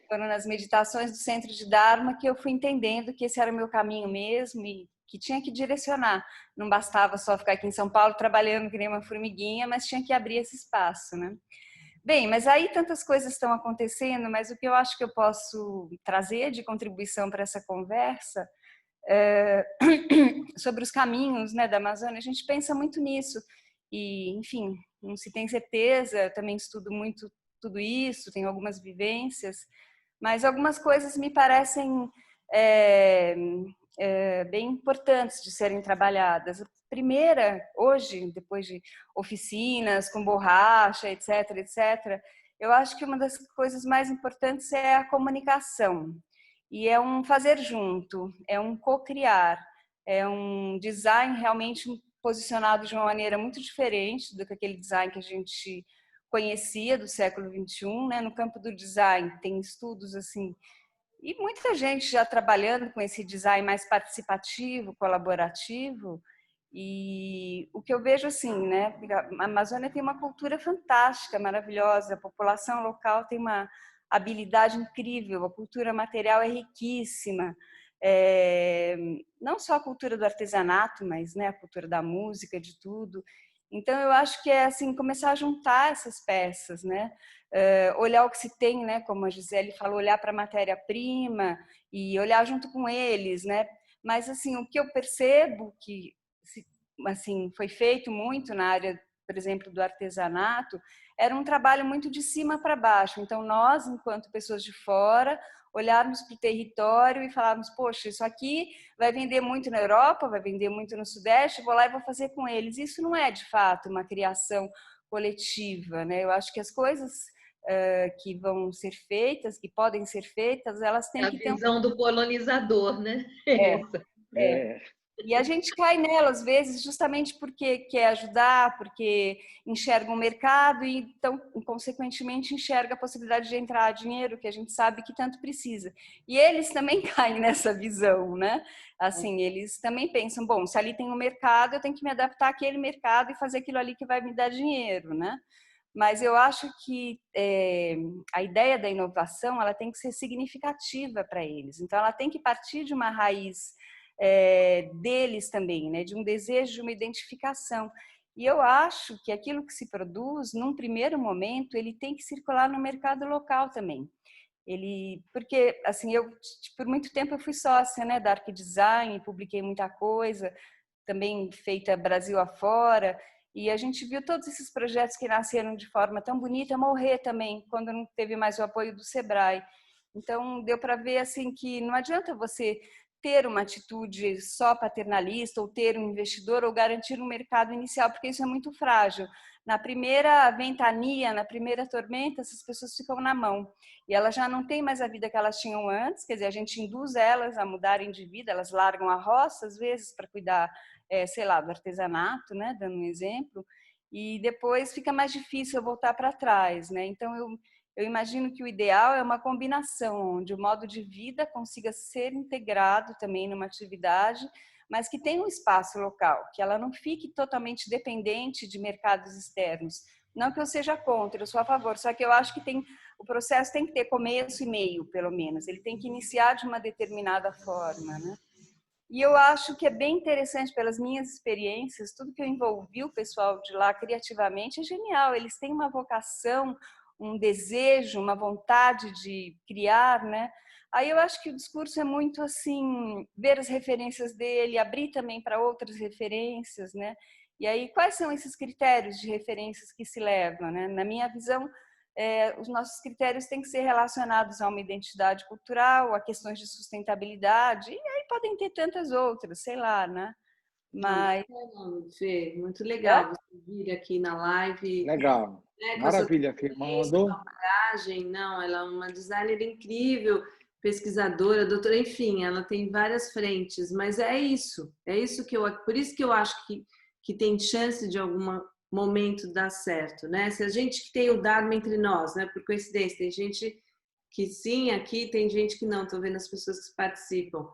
foram nas meditações do Centro de Dharma que eu fui entendendo que esse era o meu caminho mesmo e que tinha que direcionar. Não bastava só ficar aqui em São Paulo trabalhando que nem uma formiguinha, mas tinha que abrir esse espaço, né? Bem, mas aí tantas coisas estão acontecendo, mas o que eu acho que eu posso trazer de contribuição para essa conversa sobre os caminhos, né, da Amazônia, a gente pensa muito nisso e, enfim, não se tem certeza, eu também estudo muito tudo isso, tenho algumas vivências, mas algumas coisas me parecem bem importantes de serem trabalhadas. Primeira, hoje, depois de oficinas com borracha, etc., etc., eu acho que uma das coisas mais importantes é a comunicação. E é um fazer junto, é um co-criar, é um design realmente posicionado de uma maneira muito diferente do que aquele design que a gente conhecia do século XXI, né? No campo do design tem estudos assim, e muita gente já trabalhando com esse design mais participativo, colaborativo. E o que eu vejo assim, né? A Amazônia tem uma cultura fantástica, maravilhosa, a população local tem uma habilidade incrível, a cultura material é riquíssima. Não só a cultura do artesanato, mas, né, a cultura da música, de tudo. Então eu acho que é assim, começar a juntar essas peças, né? Olhar o que se tem, né? Como a Gisele falou, olhar para a matéria-prima e olhar junto com eles, né? Mas assim, o que eu percebo que assim foi feito muito na área, por exemplo, do artesanato, era um trabalho muito de cima para baixo. Então nós, enquanto pessoas de fora, olharmos para o território e falarmos, poxa, isso aqui vai vender muito na Europa, vai vender muito no Sudeste, vou lá e vou fazer com eles. Isso não é, de fato, uma criação coletiva, né? Eu acho que as coisas que vão ser feitas, que podem ser feitas, elas têm que ter... A visão do colonizador, né? É. E a gente cai nela, às vezes, justamente porque quer ajudar, porque enxerga um mercado e, então, consequentemente, enxerga a possibilidade de entrar dinheiro, que a gente sabe que tanto precisa. E eles também caem nessa visão, né? Assim, eles também pensam, bom, se ali tem um mercado, eu tenho que me adaptar àquele mercado e fazer aquilo ali que vai me dar dinheiro, né? Mas eu acho que a ideia da inovação ela tem que ser significativa para eles. Então, ela tem que partir de uma raiz deles também, né? De um desejo, de uma identificação. E eu acho que aquilo que se produz, num primeiro momento, ele tem que circular no mercado local também. Porque, assim, eu por muito tempo eu fui sócia, né, da Arquidesign, publiquei muita coisa, também feita Brasil afora, e a gente viu todos esses projetos que nasceram de forma tão bonita morrer também, quando não teve mais o apoio do Sebrae. Então, deu para ver assim que não adianta você ter uma atitude só paternalista, ou ter um investidor, ou garantir um mercado inicial, porque isso é muito frágil. Na primeira ventania, na primeira tormenta, essas pessoas ficam na mão. E elas já não têm mais a vida que elas tinham antes, quer dizer, a gente induz elas a mudarem de vida, elas largam a roça, às vezes, para cuidar, sei lá, do artesanato, né, dando um exemplo, e depois fica mais difícil voltar para trás, né? Então, eu imagino que o ideal é uma combinação, onde o modo de vida consiga ser integrado também numa atividade, mas que tenha um espaço local, que ela não fique totalmente dependente de mercados externos. Não que eu seja contra, eu sou a favor, só que eu acho que o processo tem que ter começo e meio, pelo menos. Ele tem que iniciar de uma determinada forma, né? E eu acho que é bem interessante, pelas minhas experiências, tudo que eu envolvi o pessoal de lá criativamente é genial. Eles têm uma vocação, um desejo, uma vontade de criar, né? Aí eu acho que o discurso é muito assim, ver as referências dele, abrir também para outras referências, né? E aí, quais são esses critérios de referências que se levam, né? Na minha visão, os nossos critérios têm que ser relacionados a uma identidade cultural, a questões de sustentabilidade, e aí podem ter tantas outras, sei lá, né? Mas... Fê, muito legal você vir aqui na live. Legal. Né, Maravilha, Fê. Mandou? Não, ela é uma designer incrível, pesquisadora, doutora, enfim, ela tem várias frentes, mas é isso por isso que eu acho que tem chance de algum momento dar certo, né? Se a gente tem o Dharma entre nós, né? Por coincidência, tem gente que sim aqui, tem gente que não, estou vendo as pessoas que participam,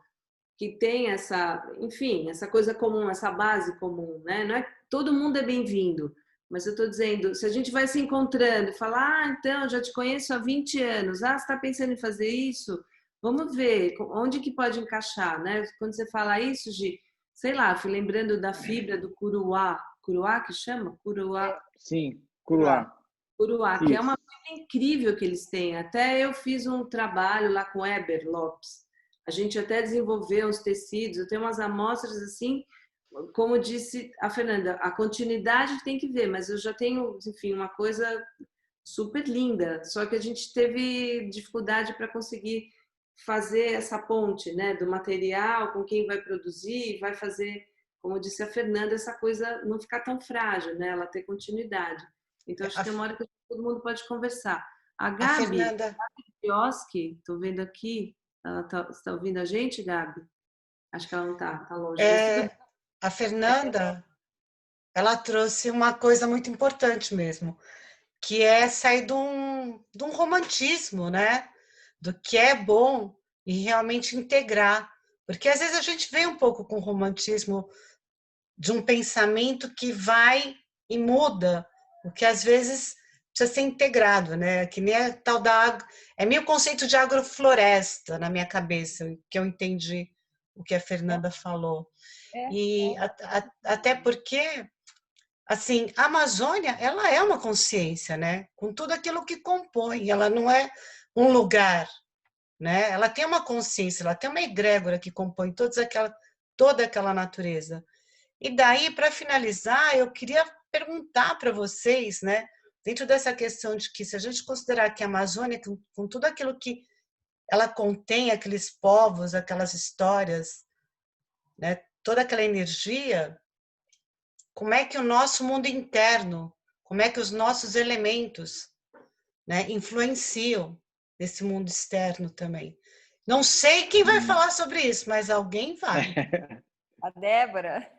que tem essa, enfim, essa coisa comum, essa base comum, né? Não é todo mundo é bem-vindo, Mas eu estou dizendo, se a gente vai se encontrando e falar, então, já te conheço há 20 anos, você está pensando em fazer isso? Vamos ver onde que pode encaixar, né? Quando você fala isso, Gi, sei lá, fui lembrando da fibra do curuá. Curuá que chama? Curuá. Sim, curuá. Curuá, que é uma coisa incrível que eles têm. Até eu fiz um trabalho lá com Eber Lopes. A gente até desenvolveu uns tecidos, eu tenho umas amostras assim, como disse a Fernanda, a continuidade tem que ver, mas eu já tenho, enfim, uma coisa super linda, só que a gente teve dificuldade para conseguir fazer essa ponte, né, do material com quem vai produzir, vai fazer, como disse a Fernanda, essa coisa não ficar tão frágil, né, ela ter continuidade. Então acho que tem uma hora que todo mundo pode conversar. A Gabi, Fernanda Kioski, estou vendo aqui, ela está ouvindo a gente, Gabi? Acho que ela não está, está longe. a Fernanda, ela trouxe uma coisa muito importante mesmo, que é sair de um romantismo, né? Do que é bom e realmente integrar. Porque às vezes a gente vê um pouco com o romantismo de um pensamento que vai e muda, o que às vezes precisa ser integrado, né? Que nem a tal é meio conceito de agrofloresta na minha cabeça, que eu entendi o que a Fernanda falou. E até porque, assim, a Amazônia, ela é uma consciência, né? Com tudo aquilo que compõe, ela não é um lugar, né? Ela tem uma consciência, ela tem uma egrégora que compõe toda aquela natureza. E daí, para finalizar, eu queria perguntar para vocês, né? Dentro dessa questão de que se a gente considerar que a Amazônia, com tudo aquilo que ela contém, aqueles povos, aquelas histórias, né? Toda aquela energia, como é que o nosso mundo interno, como é que os nossos elementos, né, influenciam nesse mundo externo também. Não sei quem vai falar sobre isso, mas alguém vai. A Débora.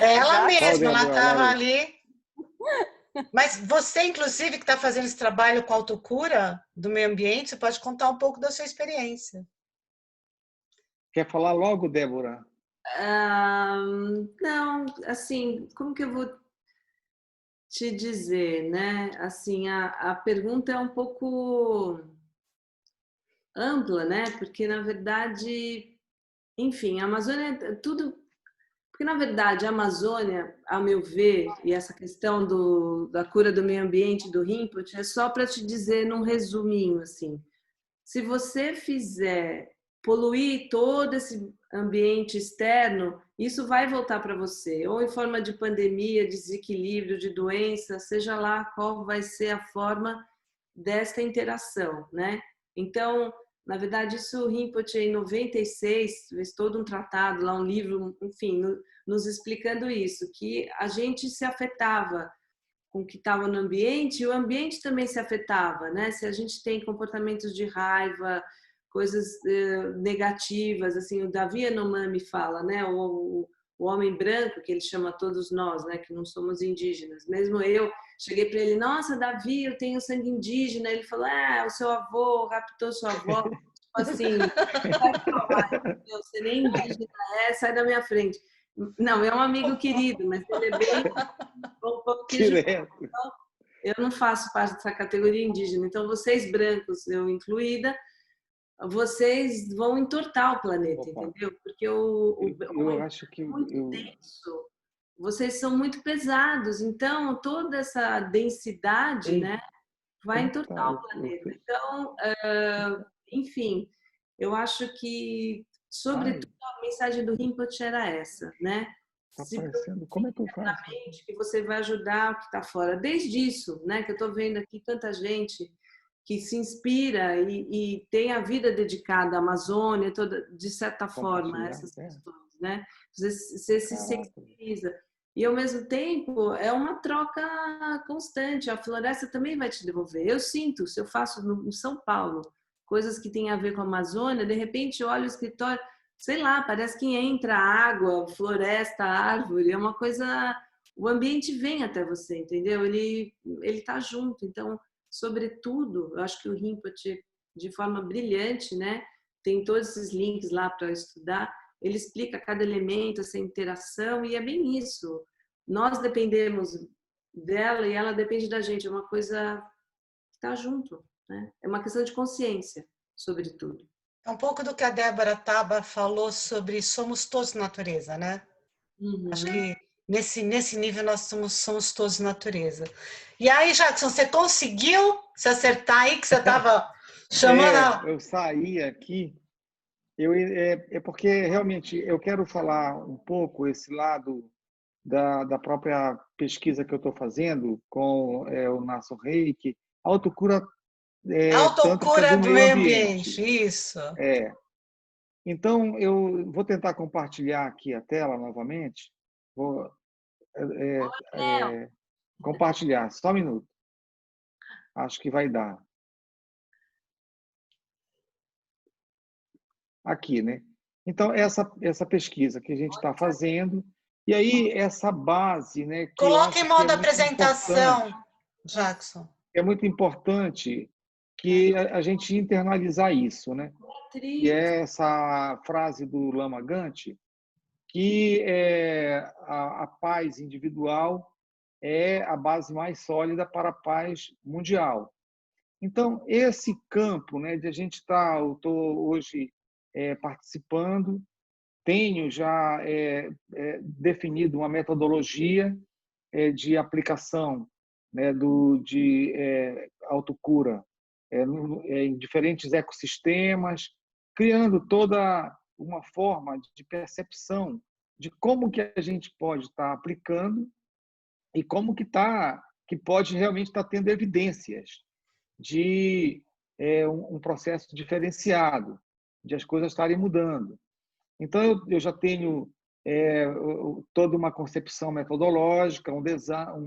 Ela mesma, ela estava ali. Mas você, inclusive, que está fazendo esse trabalho com a autocura do meio ambiente, você pode contar um pouco da sua experiência. Quer falar logo, Débora? Não, assim, como que eu vou te dizer, né? Assim, a pergunta é um pouco ampla, né? Porque, na verdade, enfim, a Amazônia, tudo... Porque, na verdade, a Amazônia, ao meu ver, e essa questão da cura do meio ambiente, do Rinpoche, é só para te dizer num resuminho, assim. Se você fizer poluir todo esse ambiente externo, isso vai voltar para você, ou em forma de pandemia, desequilíbrio, de doença, seja lá qual vai ser a forma desta interação, né? Então, na verdade, isso o Rinpoche em 96 fez todo um tratado, lá um livro, enfim, nos explicando isso, que a gente se afetava com o que estava no ambiente e o ambiente também se afetava, né? Se a gente tem comportamentos de raiva, coisas negativas, assim, o Davi Yanomami fala, né? O homem branco, que ele chama todos nós, né? Que não somos indígenas. Mesmo eu cheguei para ele, nossa, Davi, eu tenho sangue indígena. Ele falou, o seu avô raptou sua avó. Tipo assim, você nem indígena sai da minha frente. Não, é um amigo querido, mas ele é bem um pouco direto. Então, eu não faço parte dessa categoria indígena. Então, vocês brancos, eu incluída, vocês vão entortar o planeta, entendeu? Porque eu acho que muito denso. Vocês são muito pesados, então toda essa densidade, né, vai entortar o planeta. Então, enfim, eu acho que, sobretudo, a mensagem do Rinpoche era essa, né? Como é que eu faço? Que você vai ajudar o que está fora. Desde isso, né, que eu estou vendo aqui tanta gente que se inspira e tem a vida dedicada à Amazônia, toda, de certa forma, a essas questões, né? Você se sensibiliza. E, ao mesmo tempo, é uma troca constante. A floresta também vai te devolver. Eu sinto, se eu faço em São Paulo coisas que têm a ver com a Amazônia, de repente eu olho o escritório, sei lá, parece que entra água, floresta, árvore, é uma coisa... O ambiente vem até você, entendeu? Ele está junto. Então, sobretudo, eu acho que o Rinpoche, de forma brilhante, né? Tem todos esses links lá para estudar. Ele explica cada elemento, essa interação, e é bem isso. Nós dependemos dela e ela depende da gente. É uma coisa que está junto, né? É uma questão de consciência, sobretudo. É um pouco do que a Débora Taba falou sobre somos todos natureza, né? Uhum. Acho que nesse nível nós somos todos natureza. E aí, Jackson, você conseguiu se acertar aí que você estava chamando? Eu saí aqui. É porque realmente eu quero falar um pouco esse lado da própria pesquisa que eu estou fazendo com o Nasso Reiki, autocura tântrica Autocura do do meio meio ambiente. ambiente, isso. Então, eu vou tentar compartilhar aqui a tela novamente. Vou compartilhar, só um minuto. Acho que vai dar. Aqui, né? Então, essa pesquisa que a gente está fazendo, e aí essa base, né, que eu Coloque em acho que é modo muito apresentação, importante, Jackson. é muito importante que a gente internalizar isso, né? E é essa frase do Lama Gante, que a paz individual é a base mais sólida para a paz mundial. Então, esse campo, né, de a gente estar, eu estou hoje participando, tenho já definido uma metodologia de aplicação, né, de autocura em diferentes ecossistemas, criando toda uma forma de percepção de como que a gente pode estar aplicando e como que pode realmente estar tendo evidências de um processo diferenciado, de as coisas estarem mudando. Então, eu já tenho toda uma concepção metodológica, um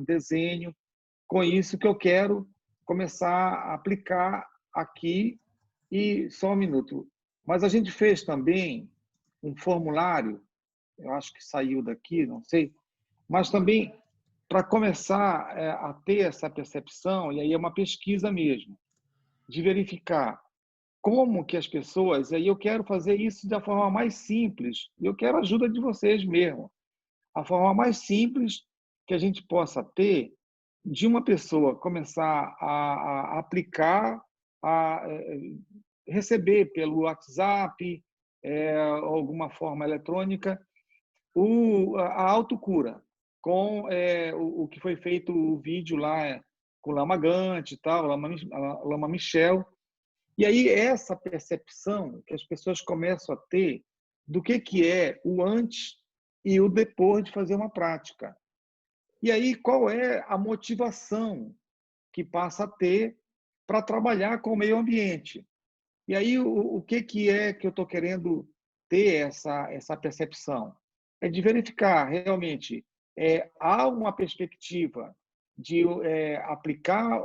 desenho, com isso que eu quero começar a aplicar aqui. E só um minuto. Mas a gente fez também um formulário, eu acho que saiu daqui, não sei, mas também para começar a ter essa percepção, e aí é uma pesquisa mesmo, de verificar como que as pessoas, e aí eu quero fazer isso da forma mais simples, e eu quero a ajuda de vocês mesmo, a forma mais simples que a gente possa ter de uma pessoa começar a aplicar, a receber pelo WhatsApp, alguma forma eletrônica, a autocura, com o que foi feito o vídeo lá com o Lama Gante e tal, Lama Michel. E aí essa percepção que as pessoas começam a ter do que é o antes e o depois de fazer uma prática. E aí qual é a motivação que passa a ter para trabalhar com o meio ambiente? E aí o que é que eu estou querendo ter essa percepção? É de verificar realmente há uma perspectiva de aplicar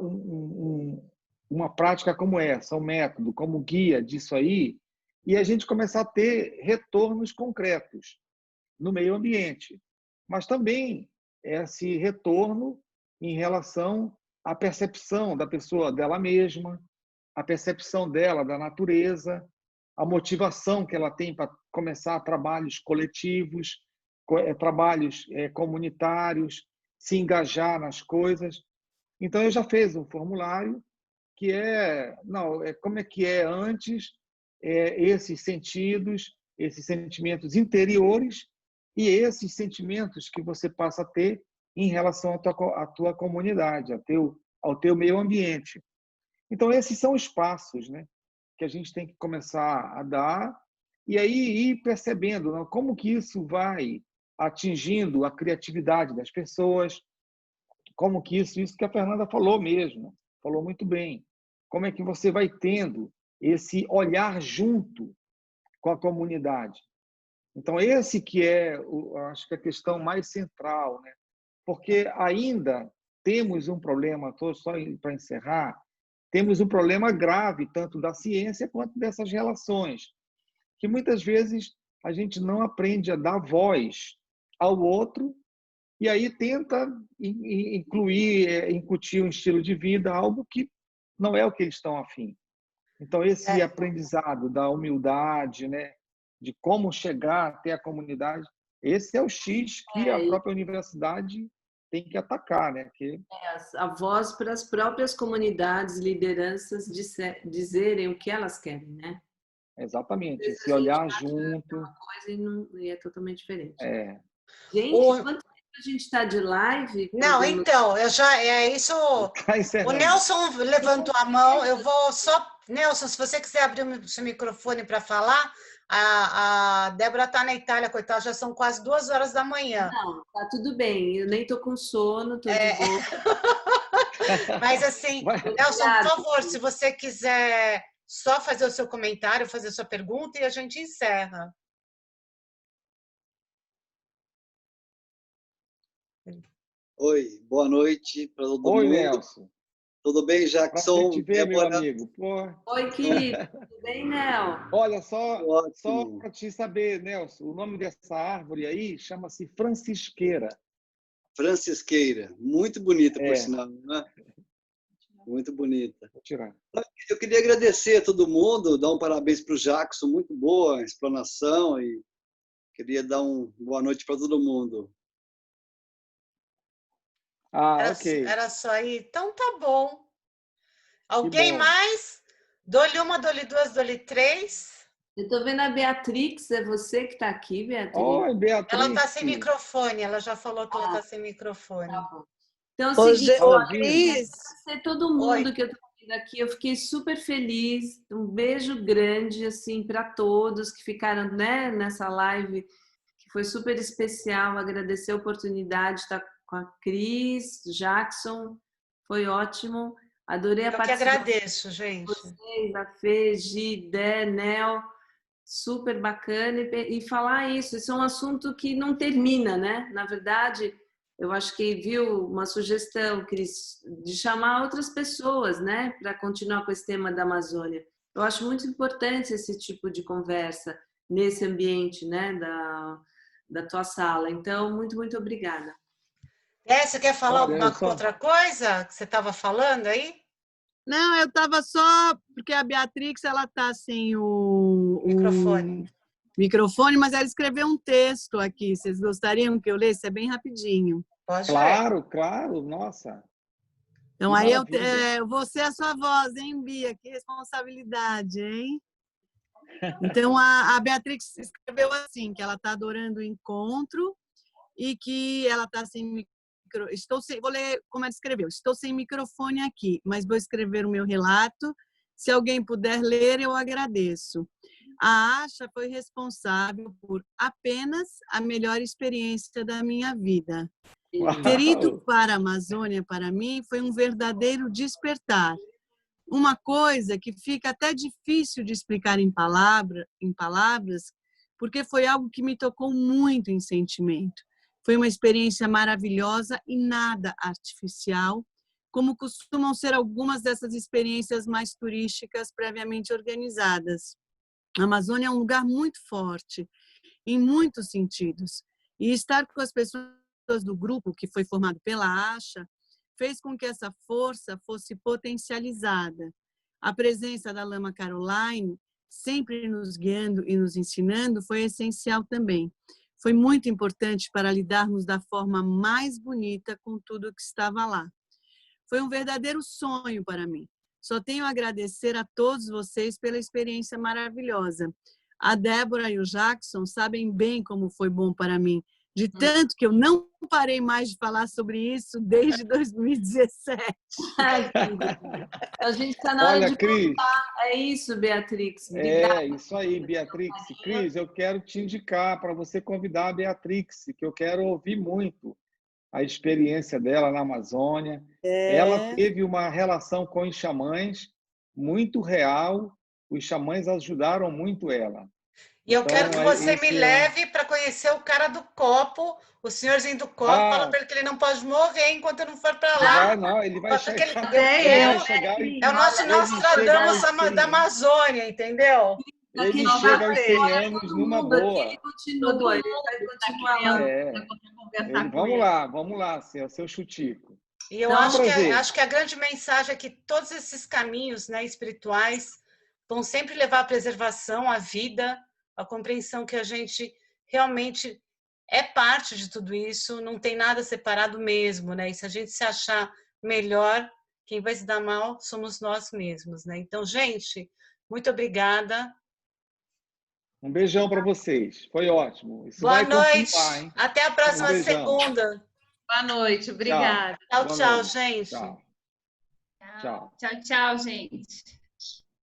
uma prática como essa, um método, como guia disso aí, e a gente começar a ter retornos concretos no meio ambiente. Mas também esse retorno em relação à percepção da pessoa dela mesma, a percepção dela da natureza, a motivação que ela tem para começar trabalhos coletivos, trabalhos comunitários, se engajar nas coisas. Então, eu já fiz um formulário que como é que é antes esses sentidos, esses sentimentos interiores e esses sentimentos que você passa a ter em relação à tua comunidade, ao teu meio ambiente. Então, esses são os passos, né, que a gente tem que começar a dar e aí ir percebendo, né, como que isso vai atingindo a criatividade das pessoas, como que isso que a Fernanda falou mesmo, falou muito bem. Como é que você vai tendo esse olhar junto com a comunidade? Então, esse que acho que a questão mais central, né? Porque ainda temos um problema, só para encerrar, temos um problema grave, tanto da ciência quanto dessas relações, que muitas vezes a gente não aprende a dar voz ao outro e aí tenta incutir um estilo de vida, algo que não é o que eles estão afim. Então, esse aprendizado da humildade, né, de como chegar até a comunidade, esse é o X que a própria universidade tem que atacar, né? A voz para as próprias comunidades, lideranças dizerem o que elas querem, né? Exatamente, se olhar junto. Uma coisa e é totalmente diferente. É. Gente, quanto tempo a gente está de live? Não, então, é isso. O Nelson levantou a mão, eu vou só... Nelson, se você quiser abrir o seu microfone para falar, a Débora está na Itália, coitada, já são quase 2 horas da manhã. Não, tá tudo bem, eu nem estou com sono, estou de boa. Mas assim, Nelson, por favor, se você quiser só fazer o seu comentário, fazer a sua pergunta e a gente encerra. Oi, boa noite para todo mundo. Oi, Nelson. Tudo bem, Jackson? Prazer te ver, meu amigo. Pô. Oi, querido. Tudo bem, Nel? Olha, só para te saber, Nelson, o nome dessa árvore aí chama-se francisqueira. Francisqueira. Muito bonita, por sinal, né? Muito bonita. Vou tirar. Eu queria agradecer a todo mundo, dar um parabéns para o Jackson, muito boa a explanação, e queria dar uma boa noite para todo mundo. Ok. Era só aí? Então tá bom. Alguém mais? Dou-lhe uma, dou-lhe 2, dou-lhe 3. Eu estou vendo a Beatrix, é você que está aqui, Beatrix? Oi, Beatrix. Ela está sem microfone, ela já falou que ela está sem microfone. Tá bom. Então, é o seguinte, agradecer todo mundo que eu estou vendo aqui, eu fiquei super feliz, um beijo grande, assim, para todos que ficaram, né, nessa live, que foi super especial, agradecer a oportunidade de estar com a Cris, Jackson, foi ótimo. Adorei a participação. Eu que agradeço, gente. Vocês, a Fê, Gi, Dé, Nel, super bacana. E falar isso é um assunto que não termina, né? Na verdade, eu acho que viu uma sugestão, Cris, de chamar outras pessoas, né? Para continuar com esse tema da Amazônia. Eu acho muito importante esse tipo de conversa nesse ambiente, né? Da tua sala. Então, muito, muito obrigada. Você quer falar alguma outra coisa que você estava falando aí? Não, eu estava só... Porque a Beatrix, ela está sem o microfone, mas ela escreveu um texto aqui. Vocês gostariam que eu lesse? É bem rapidinho. Pode claro. Nossa. Então, aí eu vou ser a sua voz, hein, Bia? Que responsabilidade, hein? Então, a Beatrix escreveu assim, que ela está adorando o encontro e que ela está sem microfone. Vou ler como ela escreveu. Estou sem microfone aqui, mas vou escrever o meu relato. Se alguém puder ler, eu agradeço. A Asha foi responsável por apenas a melhor experiência da minha vida. Uau. Ter ido para a Amazônia, para mim, foi um verdadeiro despertar. Uma coisa que fica até difícil de explicar em palavras, porque foi algo que me tocou muito em sentimento. Foi uma experiência maravilhosa e nada artificial, como costumam ser algumas dessas experiências mais turísticas previamente organizadas. A Amazônia é um lugar muito forte, em muitos sentidos. E estar com as pessoas do grupo, que foi formado pela Asha, fez com que essa força fosse potencializada. A presença da Lama Caroline, sempre nos guiando e nos ensinando, foi essencial também. Foi muito importante para lidarmos da forma mais bonita com tudo que estava lá. Foi um verdadeiro sonho para mim. Só tenho a agradecer a todos vocês pela experiência maravilhosa. A Débora e o Jackson sabem bem como foi bom para mim, de tanto que eu não parei mais de falar sobre isso desde 2017. A gente está na hora de contar. É isso, Beatrix. Obrigada. É isso aí, Beatrix. Cris, eu quero te indicar para você convidar a Beatrix, que eu quero ouvir muito a experiência dela na Amazônia. Ela teve uma relação com os xamãs muito real. Os xamãs ajudaram muito ela. E eu quero que você me leve para conhecer o cara do copo, o senhorzinho do copo. Fala para ele que ele não pode morrer enquanto eu não for para lá. Não, ele vai chegar. É o nosso Nostradamus da Amazônia, entendeu? Ele chega aos 100 anos numa boa. Ele continua, ele vai continuar. Vamos lá, seu Chutico. E eu acho que a grande mensagem é que todos esses caminhos, né, espirituais vão sempre levar à preservação, à vida, a compreensão que a gente realmente é parte de tudo isso, não tem nada separado mesmo, né? E se a gente se achar melhor, quem vai se dar mal somos nós mesmos, né? Então, gente, muito obrigada. Um beijão para vocês. Foi ótimo. Isso Boa vai noite. continuar, hein? Até a próxima segunda. Boa noite. Obrigada. Tchau, tchau, gente. Tchau. Tchau. Tchau, tchau, gente.